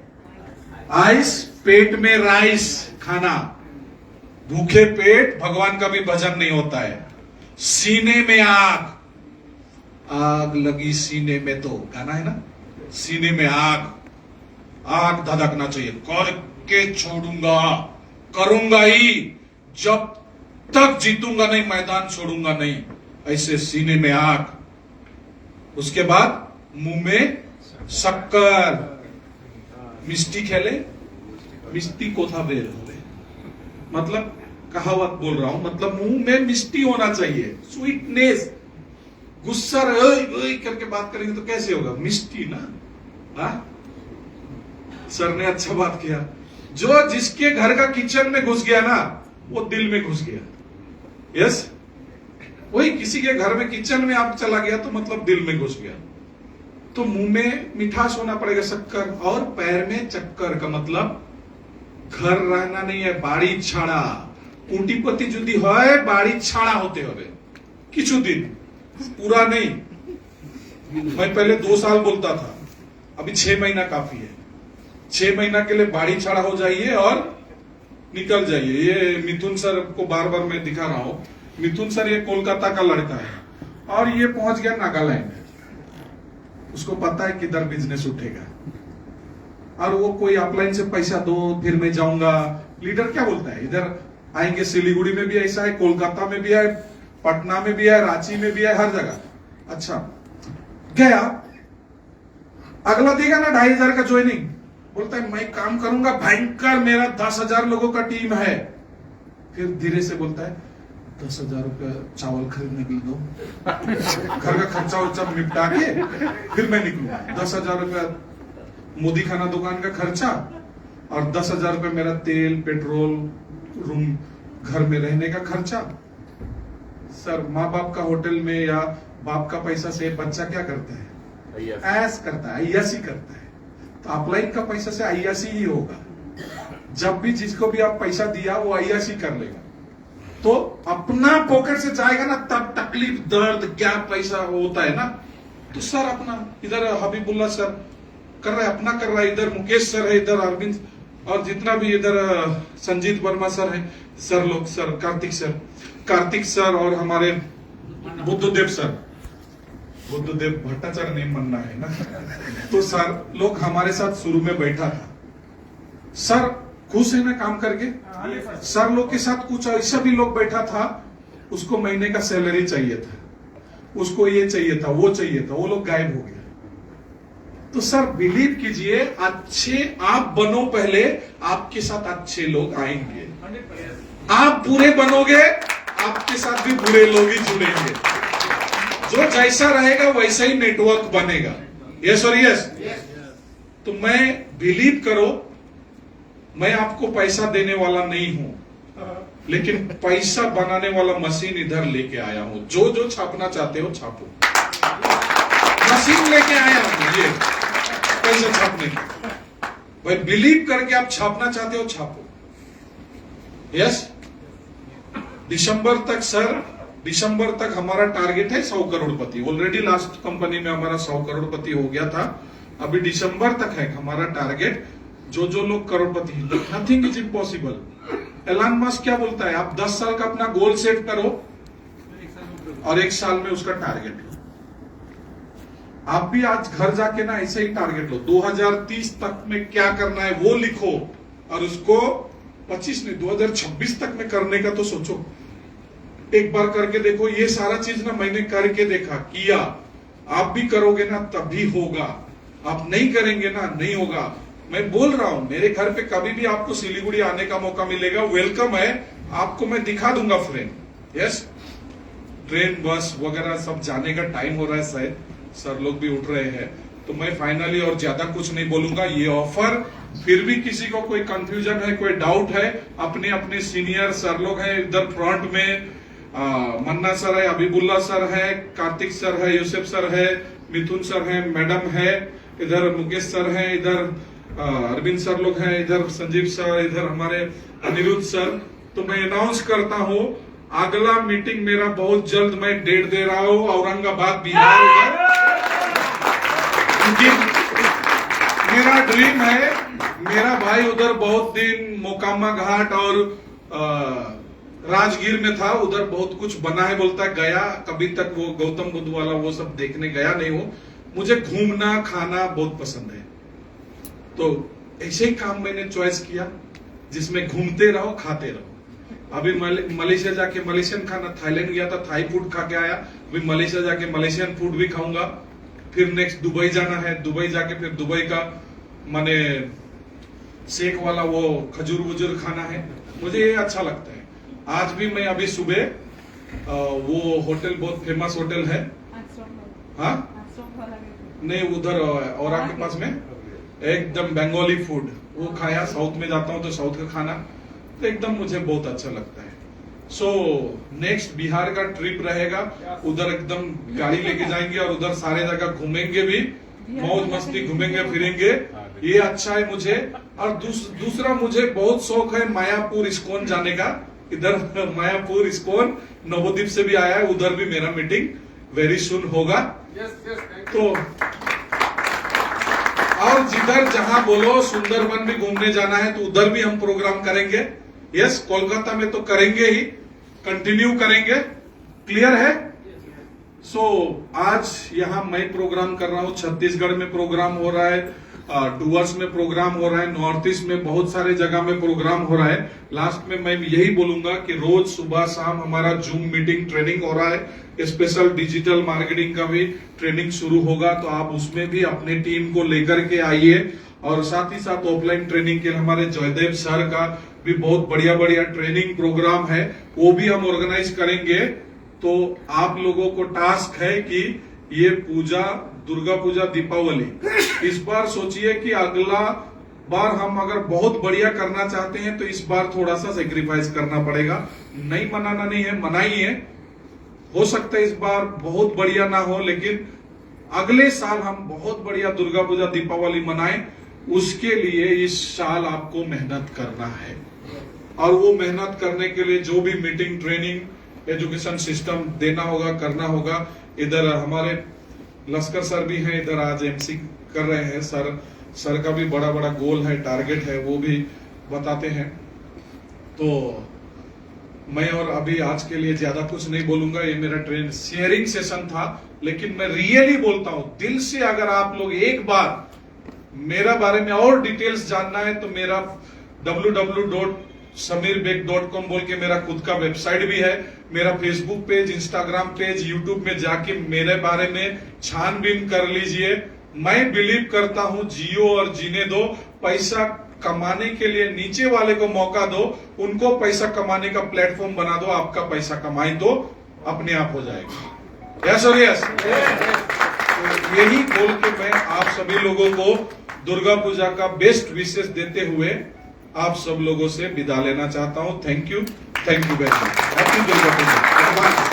आइस, पेट में राइस खाना, भूखे पेट भगवान का भी भजन नहीं होता है। सीने में आग, आग लगी सीने में, तो गाना है ना, सीने में आग, आग धधकना चाहिए, करके छोड़ूंगा, करूंगा ही, जब तक जीतूंगा नहीं, मैदान छोड़ूंगा नहीं, ऐसे सीने में आग। उसके बाद मुंह में शक्कर, मिष्टी खेले, मिष्टी को था बेर होले, मतलब कहावत बोल रहा हूं, मतलब मुंह में मिष्टी होना चाहिए, स्वीटनेस। गुस्सा करके बात करेंगे तो कैसे होगा? मिष्टी ना। हा? सर ने अच्छा बात किया, जो जिसके घर का किचन में घुस गया ना, वो दिल में घुस गया। यस, वही किसी के घर में किचन में आप चला गया तो मतलब दिल में घुस गया। तो मुंह में मिठास होना पड़ेगा, शक्कर, और पैर में चक्कर का मतलब घर रहना नहीं है, बाड़ी छाड़ा। कोटिपति जुदी है, बाड़ी छाड़ा होते हुए किछु दिन, पूरा नहीं। मैं पहले 2 साल बोलता था, अभी 6 महीना काफी है। 6 महीना के लिए बाड़ी छाड़ा हो जाइए और निकल जाइए। ये मिथुन सर को बार बार मैं दिखा रहा हूं, मिथुन सर ये कोलकाता का लड़का है और ये पहुंच गया नागालैंड। उसको पता है किधर बिजनेस उठेगा, और वो कोई अपलाइन से पैसा दो फिर मैं जाऊंगा। लीडर क्या बोलता है, इधर आएंगे, सिलीगुड़ी में भी ऐसा है, कोलकाता में भी है, पटना में भी है, रांची में भी है, हर जगह। अच्छा, गया, अगला देगा ना 2,500 का ज्वाइनिंग, बोलता है मैं काम करूंगा भयंकर, मेरा 10,000 लोगों का टीम है। फिर धीरे से बोलता है 10,000 रुपया चावल खरीदने के लिए दो, घर का खर्चा वर्चा निपटा के फिर मैं निकलूंगा। 10,000 रुपया मोदी खाना दुकान का खर्चा और 10,000 रुपया मेरा तेल, पेट्रोल, रूम, घर में रहने का खर्चा। सर, माँ बाप का होटल में या बाप का पैसा से बच्चा क्या करता है? ऐस करता है, अय्यासी करता है। तो अपलाइन का पैसा से अय्यासी ही होगा। जब भी जिसको भी आप पैसा दिया वो अय्यासी कर लेगा। तो अपना पॉकेट से जाएगा ना, तब तकलीफ, दर्द, क्या पैसा होता है ना। तो सर अपना इधर हबीबुल्ला सर कर रहा है, अपना कर रहा है, इधर मुकेश सर है, इधर अरविंद, और जितना भी इधर संजीत वर्मा सर है, सर लोग, सर कार्तिक सर और हमारे बुद्धदेव सर, बुद्धदेव भट्टाचार्य नहीं मनना है ना। तो सर लोग हमारे साथ शुरू में बैठा था। सर खुश है ना काम करके। सर लोग के साथ कुछ ऐसा भी लोग बैठा था, उसको महीने का सैलरी चाहिए था, उसको ये चाहिए था, वो चाहिए था, वो लोग गायब हो गए। तो सर बिलीव कीजिए, अच्छे आप बनो पहले, आपके साथ अच्छे लोग आएंगे। आप बुरे बनोगे, आपके साथ भी बुरे लोग ही जुड़ेंगे। जो जैसा रहेगा वैसा ही नेटवर्क बनेगा। यस और यस। तो मैं बिलीव करो, मैं आपको पैसा देने वाला नहीं हूं, लेकिन पैसा बनाने वाला मशीन इधर लेके आया हूं। जो जो छापना चाहते हो छापो, मशीन लेके आया हूं ये पैसा छापने की। भाई बिलीव करके आप छापना चाहते हो छापो। यस। दिसंबर तक हमारा टारगेट है 100 करोड़पति। ऑलरेडी लास्ट कंपनी में हमारा 100 करोड़पति हो गया था। अभी दिसंबर तक है हमारा टारगेट। जो लोग करोड़पति, nothing is impossible. Elon Musk क्या बोलता है, आप 10 साल का अपना गोल सेट करो और 1 साल में उसका टारगेट लो। आप भी आज घर जाके ना ऐसे ही टारगेट लो। 2030 तक में क्या करना है वो लिखो, और उसको 25 नहीं 2026 तक में करने का तो सोचो। एक बार करके देखो। ये सारा चीज ना मैंने करके देखा, किया। आप भी करोगे ना तभी होगा, आप नहीं करेंगे ना नहीं होगा। मैं बोल रहा हूं, मेरे घर पे कभी भी आपको सिलीगुड़ी आने का मौका मिलेगा, वेलकम है। आपको मैं दिखा दूंगा फ्रेंड। यस। ट्रेन बस वगैरह सब जाने का टाइम हो रहा है, शायद सर लोग भी उठ रहे हैं, तो मैं फाइनली और ज्यादा कुछ नहीं बोलूंगा। ये ऑफर, फिर भी किसी को कोई कंफ्यूजन है, कोई डाउट है, अपने अपने सीनियर सर लोग हैं इधर फ्रंट में। मन्ना सर है, हबीबुल्ला सर है, कार्तिक सर है, यूसुफ सर है, मिथुन सर है, मैडम है, इधर मुकेश सर है, इधर अरविंद सर लोग हैं, इधर संजीव सर, इधर हमारे अनिरुद्ध सर। तो मैं अनाउंस करता हूं, अगला मीटिंग मेरा बहुत जल्द, मैं डेट दे रहा हूं, औरंगाबाद बिहार में। क्योंकि मेरा ड्रीम है, मेरा भाई उधर बहुत दिन मोकामा घाट और राजगीर में था, उधर बहुत कुछ बना है, बोलता है गया कभी तक वो गौतम बुद्ध वाला वो सब देखने गया नहीं हूं। मुझे घूमना खाना बहुत पसंद है, तो ऐसे ही काम मैंने चॉइस किया जिसमें घूमते रहो खाते रहो। अभी मलेशिया जाके मलेशियन खाना, थाईलैंड गया था थाई फूड खा के आया, अभी मलेशिया जाके मलेशियन फूड भी खाऊंगा। फिर नेक्स्ट दुबई जाना है, दुबई जाके फिर दुबई का माने शेक वाला वो खजूर वजूर खाना है, मुझे ये अच्छा लगता है। आज भी मैं अभी सुबह वो होटल बहुत फेमस होटल है, हाँ नहीं उधर औरा के पास में, एकदम बंगाली फूड वो खाया। साउथ में जाता हूं तो साउथ का खाना तो एकदम मुझे बहुत अच्छा लगता है। सो नेक्स्ट बिहार का ट्रिप रहेगा, उधर एकदम गाड़ी लेके जाएंगे और उधर सारे जगह घूमेंगे भी, मौज मस्ती घूमेंगे फिरेंगे। ये अच्छा है मुझे। और दूसरा मुझे बहुत शौक है मायापुर इस्कॉन जाने का। इधर मायापुर इस्कॉन नवोदीप से भी आया है, उधर भी मेरा मीटिंग वेरी सुन होगा। तो और जिधर जहां बोलो, सुंदरबन भी घूमने जाना है तो उधर भी हम प्रोग्राम करेंगे। यस, कोलकाता में तो करेंगे ही, कंटिन्यू करेंगे। क्लियर है? सो आज यहां मैं प्रोग्राम कर रहा हूं, छत्तीसगढ़ में प्रोग्राम हो रहा है, डुअर्स में प्रोग्राम हो रहा है, नॉर्थ ईस्ट में बहुत सारे जगह में प्रोग्राम हो रहा है। लास्ट में मैं यही बोलूंगा कि रोज सुबह शाम हमारा जूम मीटिंग ट्रेनिंग हो रहा है, स्पेशल डिजिटल मार्केटिंग का भी ट्रेनिंग शुरू होगा, तो आप उसमें भी अपने टीम को लेकर के आइए। और साथ ही साथ ऑफलाइन ट्रेनिंग के हमारे जयदेव सर का भी बहुत बढ़िया बढ़िया ट्रेनिंग प्रोग्राम है, वो भी हम ऑर्गेनाइज करेंगे। तो आप लोगों को टास्क है कि ये पूजा, दुर्गा पूजा, दीपावली, इस बार सोचिए कि अगला बार हम अगर बहुत बढ़िया करना चाहते हैं तो इस बार थोड़ा सा सेक्रीफाइस करना पड़ेगा। नहीं मनाना नहीं है, मनाइए। हो सकता है इस बार बहुत बढ़िया ना हो, लेकिन अगले साल हम बहुत बढ़िया दुर्गा पूजा, दीपावली मनाएं। उसके लिए इस साल आपको मेहनत करना है। और वो मेहनत करने के लिए जो भी मीटिंग, ट्रेनिंग, एजुकेशन सिस्टम देना होगा, करना होगा। इधर हमारे लश्कर सर भी हैं, इधर आज एमसी कर रहे हैं। सर का भी बड़ा बड़ा गोल है, टारगेट है, वो भी बताते हैं। तो मैं और अभी आज के लिए ज्यादा कुछ नहीं बोलूंगा, ये मेरा ट्रेन शेयरिंग सेशन था। लेकिन मैं रियली बोलता हूं दिल से, अगर आप लोग एक बार मेरा बारे में और डिटेल्स जानना है तो मेरा www.samirbeg.com बोल के मेरा खुद का वेबसाइट भी है। मेरा Facebook page, Instagram page, YouTube में जाके मेरे बारे में छानबीन कर लीजिए। मैं बिलीव करता हूं जियो और जीने दो, पैसा कमाने के लिए नीचे वाले को मौका दो, उनको पैसा कमाने का प्लेटफॉर्म बना दो, आपका पैसा कमाई तो अपने आप हो जाएगा। यस और यस। तो यही बोल के मैं आप सभी लोगों को दुर्गा पूजा का बेस्ट विशेष देते हुए आप सब लोगों से विदा लेना चाहता हूं। Thank you very much. Happy Durga Puja.